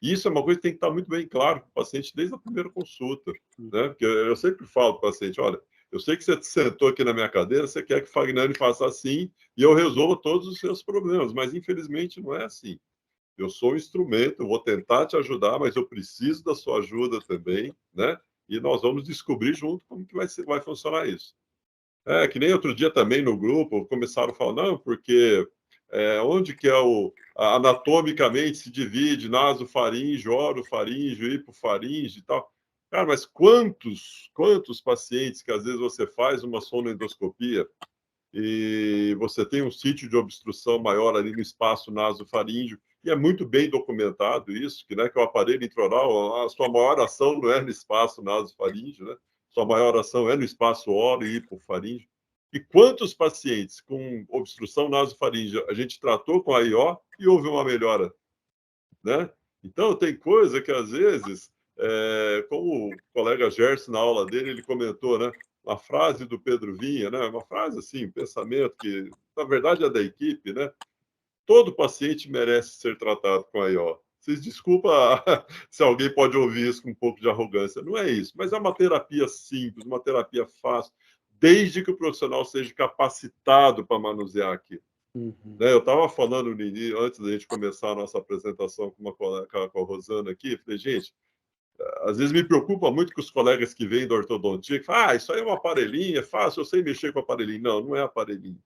E isso é uma coisa que tem que estar muito bem claro para o paciente desde a primeira consulta, né? Porque eu sempre falo para o paciente, olha, eu sei que você sentou aqui na minha cadeira, você quer que o Fagnani faça assim e eu resolva todos os seus problemas, mas infelizmente não é assim. Eu sou um instrumento, eu vou tentar te ajudar, mas eu preciso da sua ajuda também, né? E nós vamos descobrir junto como que vai funcionar isso. Que nem outro dia também no grupo, começaram a falar, não, porque onde que anatomicamente se divide nasofaríngeo, orofaríngeo, hipofaríngeo e tal. Cara, mas quantos pacientes que às vezes você faz uma sonoendoscopia e você tem um sítio de obstrução maior ali no espaço nasofaríngeo, e é muito bem documentado isso, que, né, que o aparelho intraoral, a sua maior ação não é no espaço nasofaríngeo, né? Sua maior ação é no espaço oro e hipofaríngeo. E quantos pacientes com obstrução nasofaríngea a gente tratou com a IO e houve uma melhora, né? Então, tem coisa que, às vezes, como o colega Gerson, na aula dele, ele comentou, né? Uma frase do Pedro Vinha, né? Uma frase assim, um pensamento que, na verdade, é da equipe, né? Todo paciente merece ser tratado com a IO. Vocês desculpa se alguém pode ouvir isso com um pouco de arrogância. Não é isso, mas é uma terapia simples, uma terapia fácil, desde que o profissional seja capacitado para manusear aquilo. Né? Eu estava falando no início, antes da gente começar a nossa apresentação com a Rosana aqui, falei, gente, às vezes me preocupa muito com os colegas que vêm da ortodontia, que falam, isso aí é um aparelhinho, é fácil, eu sei mexer com o aparelhinho. Não, não é aparelhinho.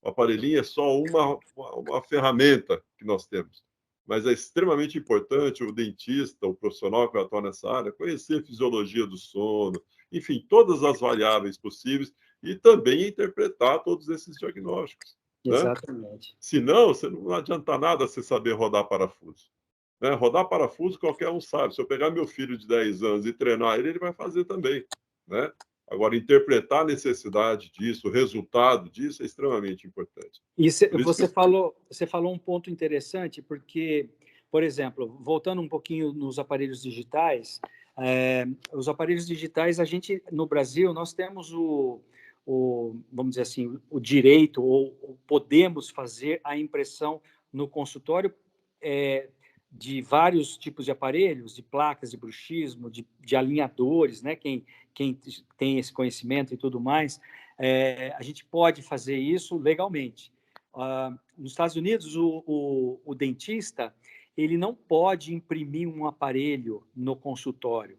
O aparelhinho é só uma ferramenta que nós temos. Mas é extremamente importante o dentista, o profissional que atua nessa área, conhecer a fisiologia do sono, enfim, todas as variáveis possíveis e também interpretar todos esses diagnósticos. Exatamente. Né? Senão, você não adianta nada você saber rodar parafuso. Né? Rodar parafuso qualquer um sabe. Se eu pegar meu filho de 10 anos e treinar ele, ele vai fazer também. Né? Agora, interpretar a necessidade disso, o resultado disso é extremamente importante. E você falou um ponto interessante, porque, por exemplo, voltando um pouquinho nos aparelhos digitais, os aparelhos digitais, a gente, no Brasil, nós temos vamos dizer assim, o direito, ou podemos fazer a impressão no consultório de vários tipos de aparelhos, de placas de bruxismo, de alinhadores, né? Quem tem esse conhecimento e tudo mais, a gente pode fazer isso legalmente. Nos Estados Unidos, o dentista ele não pode imprimir um aparelho no consultório,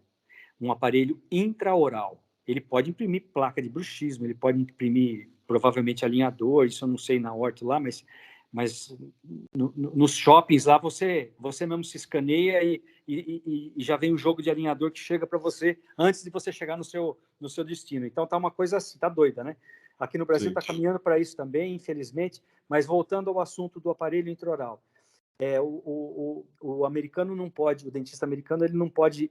um aparelho intraoral. Ele pode imprimir placa de bruxismo, ele pode imprimir provavelmente alinhador, isso eu não sei na horta lá, mas nos shoppings lá você mesmo se escaneia e já vem o jogo de alinhador que chega para você antes de você chegar no seu destino. Então tá uma coisa assim, tá doida, né? Aqui no Brasil está caminhando para isso também, infelizmente. Mas voltando ao assunto do aparelho intraoral, o americano não pode, o dentista americano ele não pode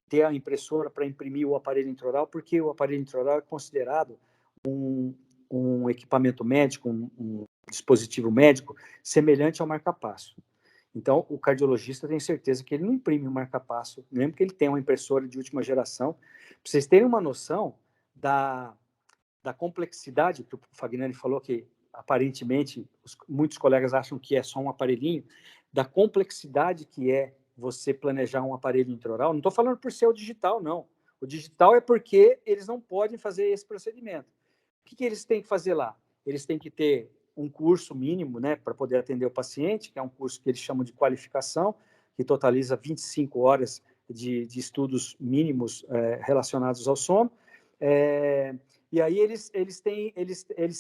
ter a impressora para imprimir o aparelho intraoral, porque o aparelho intraoral é considerado um equipamento médico, um dispositivo médico semelhante ao marca-passo. Então, o cardiologista tem certeza que ele não imprime o marca-passo, mesmo que ele tenha uma impressora de última geração. Para vocês terem uma noção da complexidade, que o Fagnani falou que, aparentemente, muitos colegas acham que é só um aparelhinho, da complexidade que é você planejar um aparelho intraoral. Não estou falando por ser o digital, não. O digital é porque eles não podem fazer esse procedimento. O que eles têm que fazer lá? Eles têm que ter um curso mínimo, né, para poder atender o paciente, que é um curso que eles chamam de qualificação, que totaliza 25 horas de estudos mínimos relacionados ao sono. E aí eles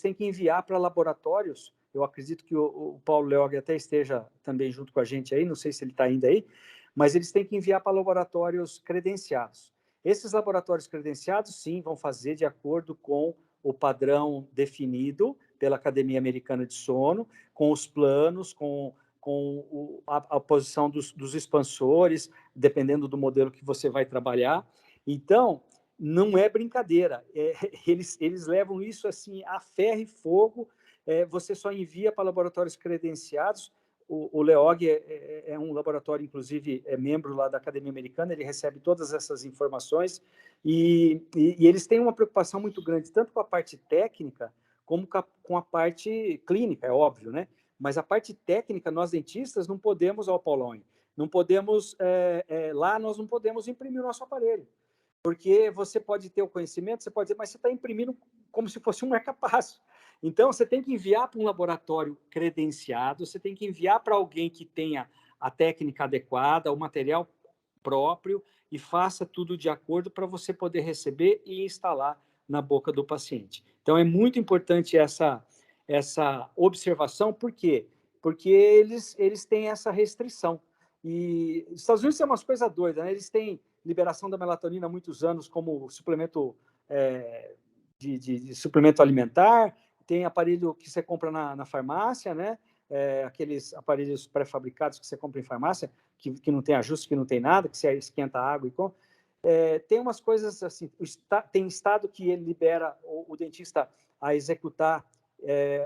têm que enviar para laboratórios. Eu acredito que o Paulo Leog até esteja também junto com a gente aí, não sei se ele está ainda aí, mas eles têm que enviar para laboratórios credenciados. Esses laboratórios credenciados, sim, vão fazer de acordo com o padrão definido pela Academia Americana de Sono, com os planos, com a posição dos expansores, dependendo do modelo que você vai trabalhar. Então, não é brincadeira. Eles levam isso assim a ferro e fogo. Você só envia para laboratórios credenciados. O LEOG é um laboratório, inclusive, é membro lá da Academia Americana, ele recebe todas essas informações e eles têm uma preocupação muito grande, tanto com a parte técnica, como com a parte clínica, é óbvio, né? Mas a parte técnica, nós dentistas não podemos, Paulão, não podemos, lá nós não podemos imprimir o nosso aparelho, porque você pode ter o conhecimento, você pode dizer, mas você está imprimindo como se fosse um marca-passo. Então, você tem que enviar para um laboratório credenciado, você tem que enviar para alguém que tenha a técnica adequada, o material próprio, e faça tudo de acordo para você poder receber e instalar na boca do paciente. Então, é muito importante essa observação, por quê? Porque eles têm essa restrição. E os Estados Unidos tem umas coisas doidas, né? Eles têm liberação da melatonina há muitos anos como suplemento de suplemento alimentar, tem aparelho que você compra na farmácia, né? Aqueles aparelhos pré-fabricados que você compra em farmácia, que não tem ajuste, que não tem nada, que você esquenta a água e com. Tem umas coisas assim, tem estado que ele libera o dentista a executar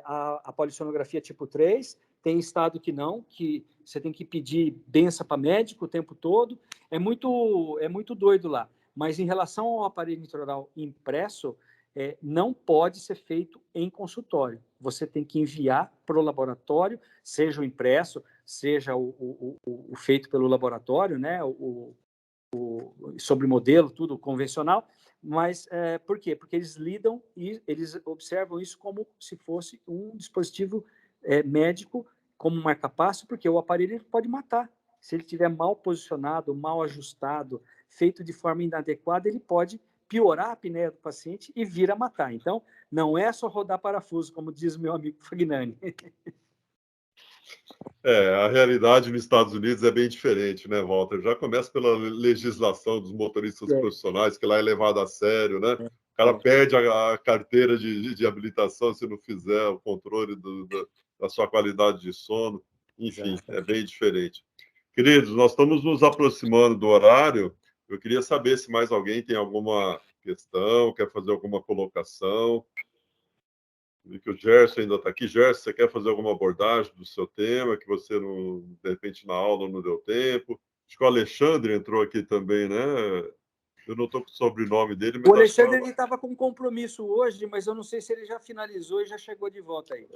a polissonografia tipo 3, tem estado que não, que você tem que pedir benção para médico o tempo todo, é muito doido lá. Mas em relação ao aparelho intraoral impresso, não pode ser feito em consultório. Você tem que enviar para o laboratório, seja o impresso, seja o feito pelo laboratório, né? Sobre modelo, tudo convencional, Mas por quê? Porque eles lidam e eles observam isso como se fosse um dispositivo médico, como um marca-passo, porque o aparelho ele pode matar. Se ele estiver mal posicionado, mal ajustado, feito de forma inadequada, ele pode piorar a apneia do paciente e vir a matar. Então, não é só rodar parafuso, como diz o meu amigo Fagnani. A realidade nos Estados Unidos é bem diferente, né, Walter? Já começa pela legislação dos motoristas profissionais, que lá é levado a sério, né? O cara perde a carteira de habilitação se não fizer o controle da sua qualidade de sono. Enfim, é bem diferente. Queridos, nós estamos nos aproximando do horário. Eu queria saber se mais alguém tem alguma questão, quer fazer alguma colocação. Vi que o Gerson ainda está aqui. Gerson, você quer fazer alguma abordagem do seu tema, que você, não, de repente, na aula não deu tempo? Acho que o Alexandre entrou aqui também, né? Eu não estou com o sobrenome dele, mas... O Alexandre estava com compromisso hoje, mas eu não sei se ele já finalizou e já chegou de volta aí.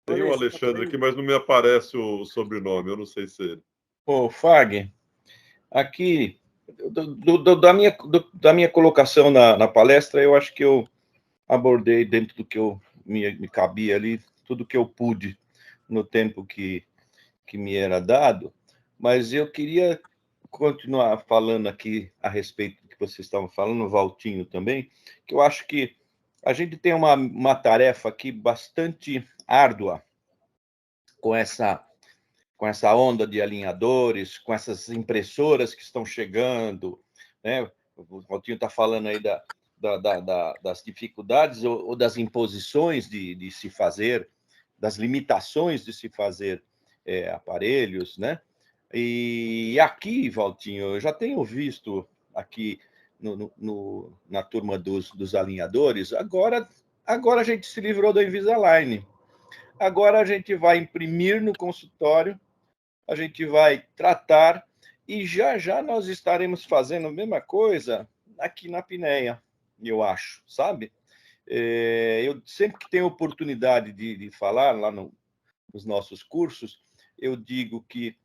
Tem o Alexandre aqui, mas não me aparece o sobrenome, eu não sei se ele... Fag, aqui, da minha colocação na palestra, eu acho que eu abordei dentro do que me cabia ali, tudo que eu pude no tempo que me era dado, mas eu queria continuar falando aqui a respeito do que vocês estavam falando, o Valtinho também, que eu acho que a gente tem uma tarefa aqui bastante árdua com essa onda de alinhadores, com essas impressoras que estão chegando, né? O Valtinho está falando aí das dificuldades ou das imposições de se fazer, das limitações de se fazer aparelhos, né? E aqui, Valtinho, eu já tenho visto aqui na turma dos alinhadores, agora a gente se livrou do Invisalign. Agora a gente vai imprimir no consultório, a gente vai tratar e já nós estaremos fazendo a mesma coisa aqui na apneia, eu acho, sabe? Eu sempre que tenho oportunidade de falar lá nos nossos cursos, eu digo que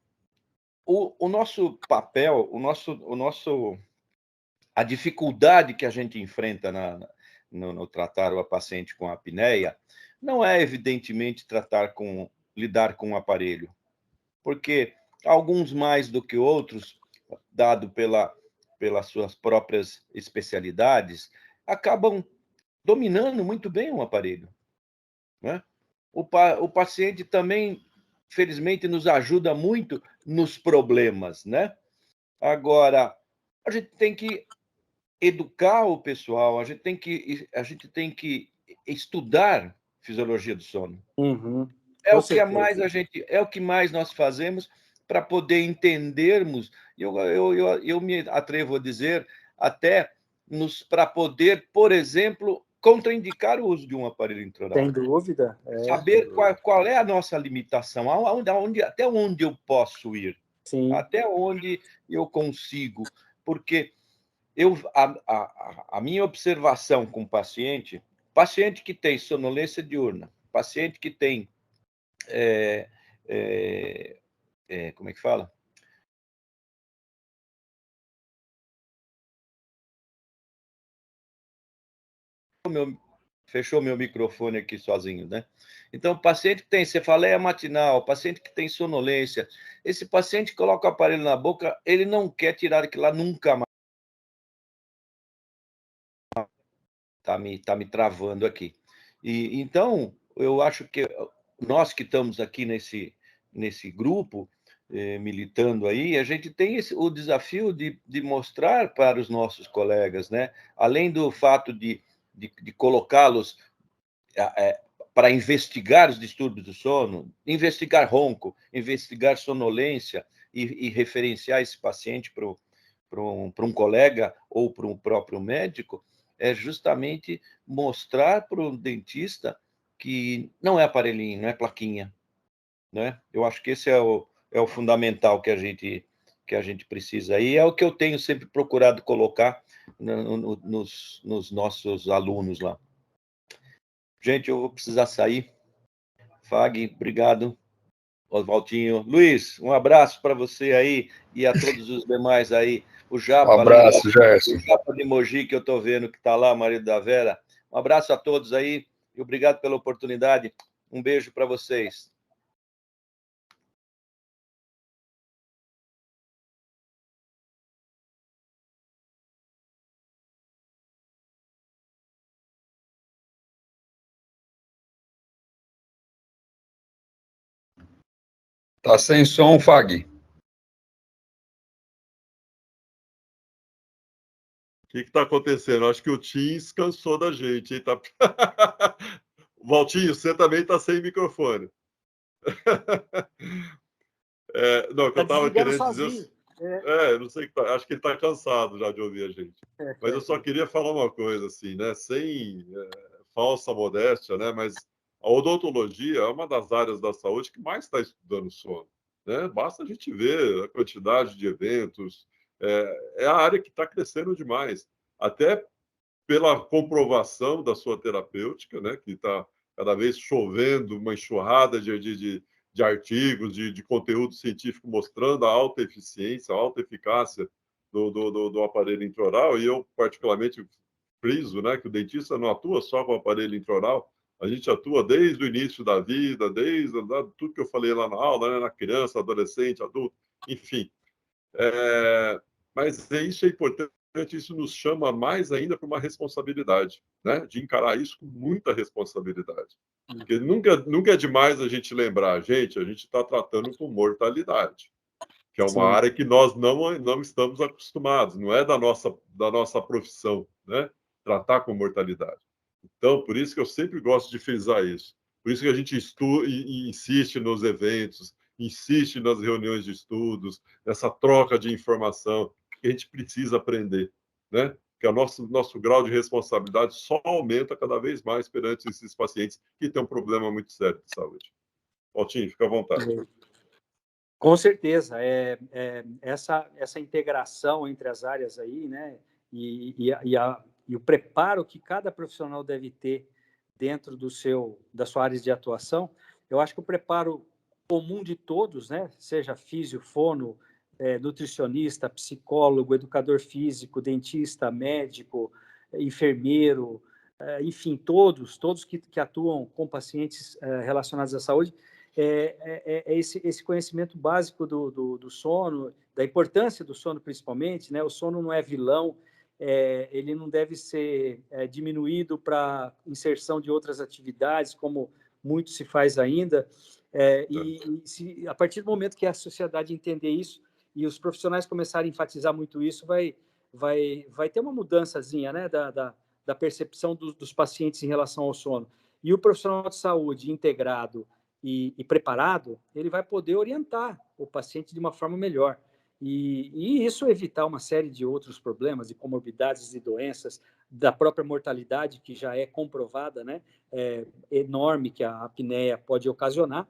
o nosso papel, a dificuldade que a gente enfrenta no tratar o paciente com apneia não é, evidentemente, lidar com o aparelho, porque alguns mais do que outros, dado pelas suas próprias especialidades, acabam dominando muito bem o aparelho, né? O paciente também, felizmente, nos ajuda muito nos problemas, né? Agora, a gente tem que educar o pessoal, a gente tem que estudar fisiologia do sono. Uhum. É o que mais nós fazemos para poder entendermos. Eu me atrevo a dizer até para poder, por exemplo, contraindicar o uso de um aparelho intraoral. Sem dúvida. Saber qual é a nossa limitação, até onde eu posso ir, Sim. até onde eu consigo, porque a minha observação com paciente que tem sonolência diurna, paciente que tem como é que fala? Fechou meu microfone aqui sozinho, né? Então, paciente que tem cefaleia matinal, paciente que tem sonolência, esse paciente coloca o aparelho na boca, ele não quer tirar aquilo lá nunca mais. Tá me travando aqui. E então, eu acho que nós que estamos aqui nesse grupo, militando aí, a gente tem o desafio de mostrar para os nossos colegas, né? Além do fato de colocá-los para investigar os distúrbios do sono, investigar ronco, investigar sonolência e referenciar esse paciente para um colega ou para um próprio médico, é justamente mostrar para o dentista que não é aparelhinho, não é plaquinha, né? Eu acho que esse é o fundamental que a gente precisa. E é o que eu tenho sempre procurado colocar nos nossos alunos lá. Gente, eu vou precisar sair. Fag, obrigado. Oswaldinho. Luiz, um abraço para você aí e a todos os demais aí o Japa. Um abraço, Gerson. O Japa de Mogi, que eu estou vendo que está lá, marido da Vera. Um abraço a todos aí e obrigado pela oportunidade. Um beijo para vocês. Tá sem som, Fag. O que está acontecendo? Acho que o Teams cansou da gente. Hein? Tá... Valtinho, você também está sem microfone. Não, o que eu estava querendo dizer... não sei, acho que ele está cansado já de ouvir a gente. Mas eu só queria falar uma coisa, assim, né? Sem falsa modéstia, né? Mas a odontologia é uma das áreas da saúde que mais está estudando sono. Né? Basta a gente ver a quantidade de eventos. É a área que está crescendo demais. Até pela comprovação da sua terapêutica, né? Que está cada vez chovendo uma enxurrada de artigos, de conteúdo científico mostrando a alta eficiência, a alta eficácia do aparelho intraoral. E eu, particularmente, friso, né, que o dentista não atua só com o aparelho intraoral, a gente atua desde o início da vida, desde tudo que eu falei lá na aula, né, na criança, adolescente, adulto, enfim. Mas isso é importante, isso nos chama mais ainda para uma responsabilidade, né, de encarar isso com muita responsabilidade. Porque nunca é demais a gente lembrar, a gente está tratando com mortalidade, que é uma área que nós não estamos acostumados, não é da nossa profissão, né? Tratar com mortalidade. Então, por isso que eu sempre gosto de frisar isso. Por isso que a gente insiste nos eventos, insiste nas reuniões de estudos, nessa troca de informação, que a gente precisa aprender, né? Que o nosso grau de responsabilidade só aumenta cada vez mais perante esses pacientes que têm um problema muito sério de saúde. Valtinho, fica à vontade. Com certeza, essa integração entre as áreas aí, né, e o preparo que cada profissional deve ter dentro da sua área de atuação, eu acho que o preparo comum de todos, né, seja físio, fono, nutricionista, psicólogo, educador físico, dentista, médico, enfermeiro, enfim, todos que atuam com pacientes relacionados à saúde, esse conhecimento básico do sono, da importância do sono principalmente, né? O sono não é vilão, ele não deve ser diminuído para inserção de outras atividades, como muito se faz ainda, a partir do momento que a sociedade entender isso e os profissionais começarem a enfatizar muito isso, vai ter uma mudançazinha, né, da percepção dos pacientes em relação ao sono. E o profissional de saúde integrado e preparado, ele vai poder orientar o paciente de uma forma melhor. E isso evitar uma série de outros problemas, de comorbidades e doenças, da própria mortalidade, que já é comprovada, né? Enorme que a apneia pode ocasionar.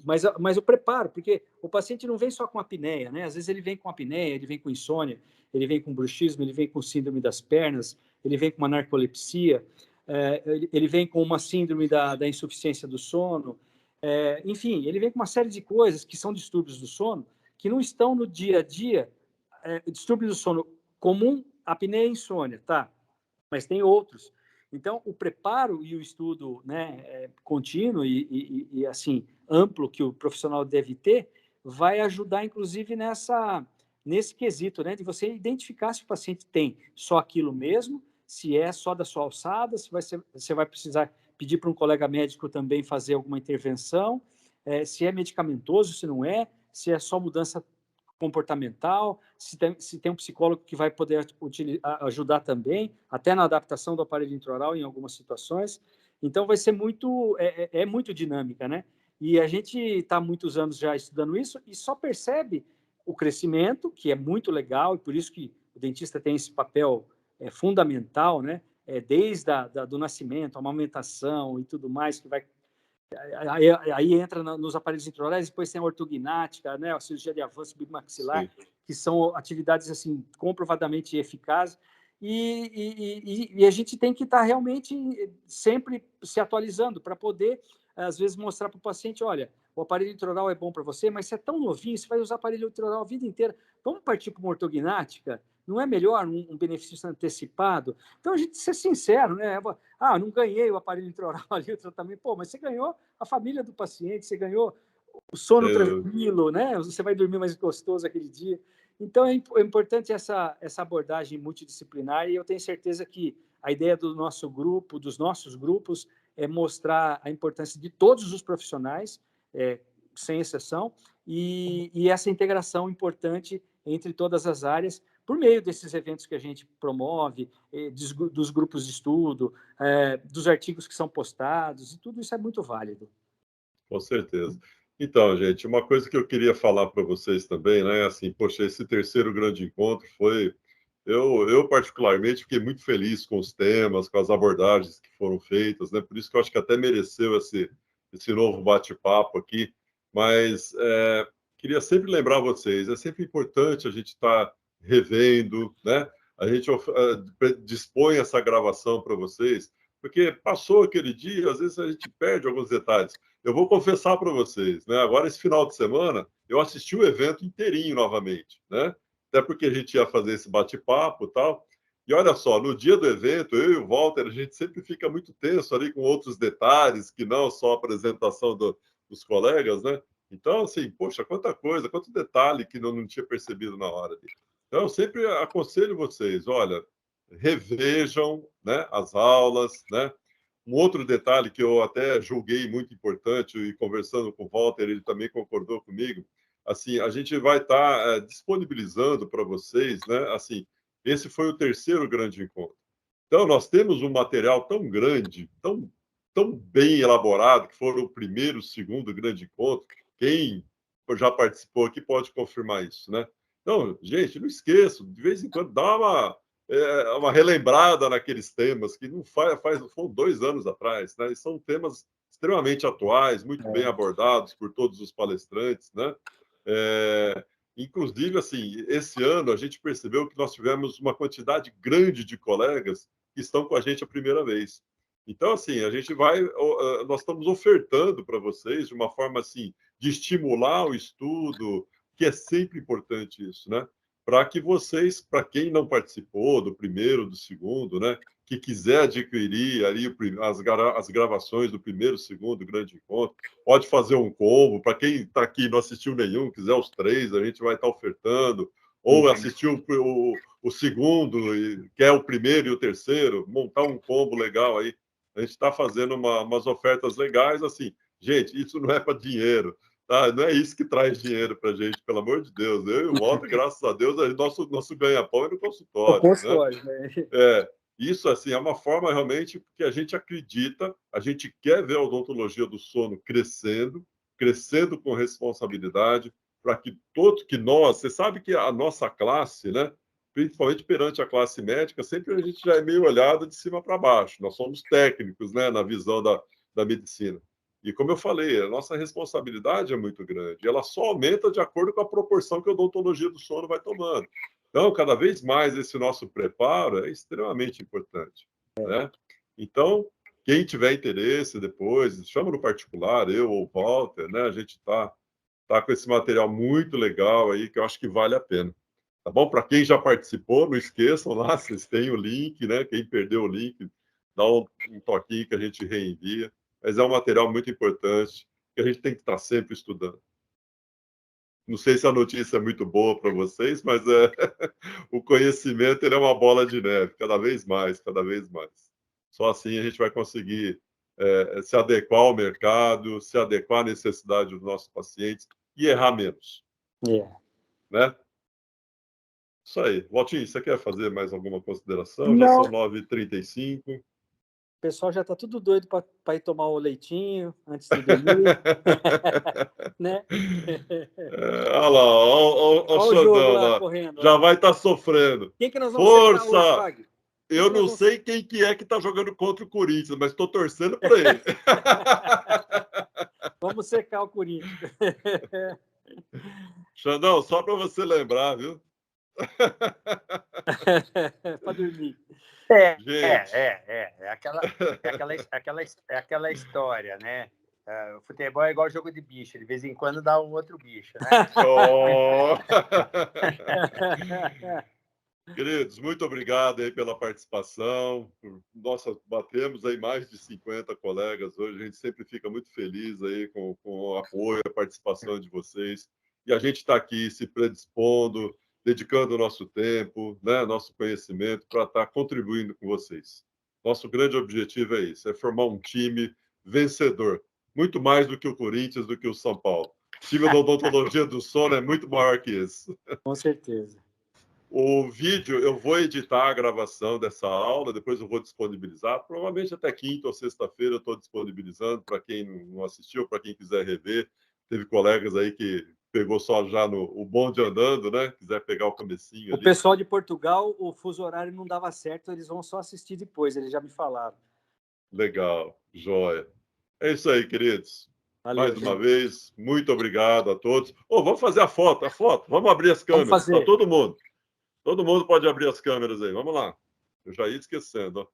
Mas o preparo, porque o paciente não vem só com apneia, né? Às vezes ele vem com apneia, ele vem com insônia, ele vem com bruxismo, ele vem com síndrome das pernas, ele vem com uma narcolepsia, ele vem com uma síndrome da insuficiência do sono, enfim, ele vem com uma série de coisas que são distúrbios do sono, que não estão no dia a dia. Distúrbios do sono comum, apneia e insônia, tá? Mas tem outros. Então, o preparo e o estudo, né, contínuo e assim, amplo que o profissional deve ter, vai ajudar, inclusive, nesse quesito, né, de você identificar se o paciente tem só aquilo mesmo, se é só da sua alçada, se você vai precisar pedir para um colega médico também fazer alguma intervenção, se é medicamentoso, se não é, se é só mudança comportamental, se tem um psicólogo que vai poder ajudar também, até na adaptação do aparelho intraoral em algumas situações. Então, vai ser muito dinâmica, né? E a gente está há muitos anos já estudando isso e só percebe o crescimento, que é muito legal, e por isso que o dentista tem esse papel fundamental, né? Desde do nascimento, a amamentação e tudo mais, que vai... Aí entra nos aparelhos intraorais, depois tem a ortognática, né? A cirurgia de avanço bimaxilar, que são atividades assim comprovadamente eficazes, e a gente tem que estar realmente sempre se atualizando para poder às vezes, mostrar para o paciente, olha, o aparelho intraoral é bom para você, mas você é tão novinho, você vai usar aparelho intraoral a vida inteira. Vamos partir para uma ortognática? Não é melhor um benefício antecipado? Então, a gente ser sincero, né? Não ganhei o aparelho intraoral ali, o tratamento. Pô, mas você ganhou a família do paciente, você ganhou o sono tranquilo, né? Você vai dormir mais gostoso aquele dia. Então, é importante essa abordagem multidisciplinar e eu tenho certeza que a ideia do nosso grupo, dos nossos grupos, é mostrar a importância de todos os profissionais, sem exceção, e essa integração importante entre todas as áreas, por meio desses eventos que a gente promove, dos grupos de estudo, dos artigos que são postados, e tudo isso é muito válido. Com certeza. Então, gente, uma coisa que eu queria falar para vocês também, né? Assim, poxa, esse terceiro grande encontro foi... Eu particularmente, fiquei muito feliz com os temas, com as abordagens que foram feitas, né? Por isso que eu acho que até mereceu esse novo bate-papo aqui. Mas queria sempre lembrar vocês, é sempre importante a gente estar revendo, né? A gente dispõe essa gravação para vocês, porque passou aquele dia, às vezes a gente perde alguns detalhes. Eu vou confessar para vocês, né? Agora, esse final de semana, eu assisti o evento inteirinho novamente, né? Até porque a gente ia fazer esse bate-papo e tal. E olha só, no dia do evento, eu e o Walter, a gente sempre fica muito tenso ali com outros detalhes, que não só a apresentação dos colegas, né? Então, assim, poxa, quanta coisa, quanto detalhe que não tinha percebido na hora ali. Então, eu sempre aconselho vocês, olha, revejam, né, as aulas, né? Um outro detalhe que eu até julguei muito importante, e conversando com o Walter, ele também concordou comigo, assim, a gente vai estar disponibilizando para vocês, né? Assim, esse foi o terceiro grande encontro. Então, nós temos um material tão grande, tão bem elaborado, que foram o primeiro, o segundo grande encontro. Quem já participou aqui pode confirmar isso, né? Então, gente, não esqueçam, de vez em quando dá uma relembrada naqueles temas que não foram 2 anos atrás, né? E são temas extremamente atuais, muito bem abordados por todos os palestrantes, né? Inclusive, assim, esse ano a gente percebeu que nós tivemos uma quantidade grande de colegas que estão com a gente a primeira vez. Então, assim, nós estamos ofertando para vocês de uma forma assim de estimular o estudo, que é sempre importante isso, né? Para que vocês, para quem não participou do primeiro, do segundo, né, que quiser adquirir ali as gravações do primeiro, segundo grande encontro, pode fazer um combo. Para quem está aqui e não assistiu nenhum, quiser os 3, a gente vai estar ofertando. Ou assistiu o segundo, quer o primeiro e o terceiro, montar um combo legal aí. A gente está fazendo umas ofertas legais, assim. Gente, isso não é para dinheiro. Tá? Não é isso que traz dinheiro para a gente, pelo amor de Deus. Eu e o Walter, graças a Deus, nosso ganha-pão é no consultório. O consultório, né? Isso, assim, é uma forma realmente que a gente acredita, a gente quer ver a odontologia do sono crescendo com responsabilidade, para que você sabe que a nossa classe, né, principalmente perante a classe médica, sempre a gente já é meio olhado de cima para baixo. Nós somos técnicos, né, na visão da medicina. E como eu falei, a nossa responsabilidade é muito grande. Ela só aumenta de acordo com a proporção que a odontologia do sono vai tomando. Então, cada vez mais esse nosso preparo é extremamente importante, né? Então, quem tiver interesse depois, chama no particular, eu ou o Walter, né? A gente tá com esse material muito legal aí que eu acho que vale a pena. Tá bom? Para quem já participou, não esqueçam lá, vocês têm o link, né? Quem perdeu o link, dá um toquinho que a gente reenvia. Mas é um material muito importante que a gente tem que estar sempre estudando. Não sei se a notícia é muito boa para vocês, mas o conhecimento ele é uma bola de neve, cada vez mais, cada vez mais. Só assim a gente vai conseguir se adequar ao mercado, se adequar à necessidade dos nossos pacientes e errar menos. Né? Isso aí. Valtinho, você quer fazer mais alguma consideração? Não. Já são 9h35. O pessoal já está tudo doido para ir tomar o leitinho antes de dormir. Né? Olha lá, olha o Xandão lá. Correndo, já vai estar sofrendo. Quem que nós vamos Força! hoje, Fag? Eu não sei quem que é que está jogando contra o Corinthians, mas estou torcendo para ele. Vamos secar o Corinthians. Xandão, só para você lembrar, viu? Para dormir. É aquela história, né? O futebol é igual jogo de bicho, de vez em quando dá um outro bicho, né? Oh! Queridos, muito obrigado aí pela participação. Nossa, batemos aí mais de 50 colegas hoje. A gente sempre fica muito feliz aí com o apoio, a participação de vocês. E a gente está aqui se predispondo, dedicando o nosso tempo, né, nosso conhecimento para estar contribuindo com vocês. Nosso grande objetivo é isso, é formar um time vencedor. Muito mais do que o Corinthians, do que o São Paulo. O time da odontologia do sono é muito maior que esse. Com certeza. O vídeo, eu vou editar a gravação dessa aula, depois eu vou disponibilizar. Provavelmente até quinta ou sexta-feira eu estou disponibilizando para quem não assistiu, para quem quiser rever. Teve colegas aí que pegou só já no o bonde andando, né? Quiser pegar o comecinho O ali. pessoal de Portugal, o fuso horário não dava certo, eles vão só assistir depois, eles já me falaram. Legal, joia. É isso aí, queridos. Valeu, Mais uma gente. vez, muito obrigado a todos. Vamos fazer a foto. Vamos abrir as câmeras. Vamos fazer. Tá todo mundo. Todo mundo pode abrir as câmeras aí. Vamos lá. Eu já ia esquecendo, ó.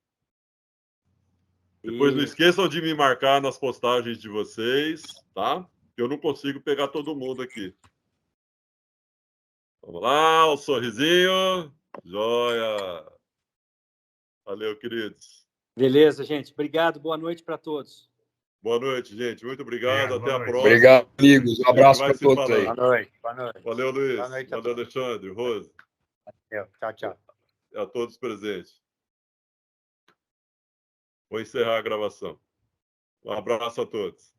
Depois não esqueçam de me marcar nas postagens de vocês, tá? Eu não consigo pegar todo mundo aqui. Vamos lá, um sorrisinho. Joia. Valeu, queridos. Beleza, gente. Obrigado. Boa noite para todos. Boa noite, gente. Muito obrigado. Até a próxima. Obrigado, amigos. Um abraço para todos aí. Boa noite. Boa noite. Valeu, Luiz. Boa noite a Valeu, todos. Alexandre, Rose. Tchau, tchau. A todos presentes. Vou encerrar a gravação. Um abraço a todos.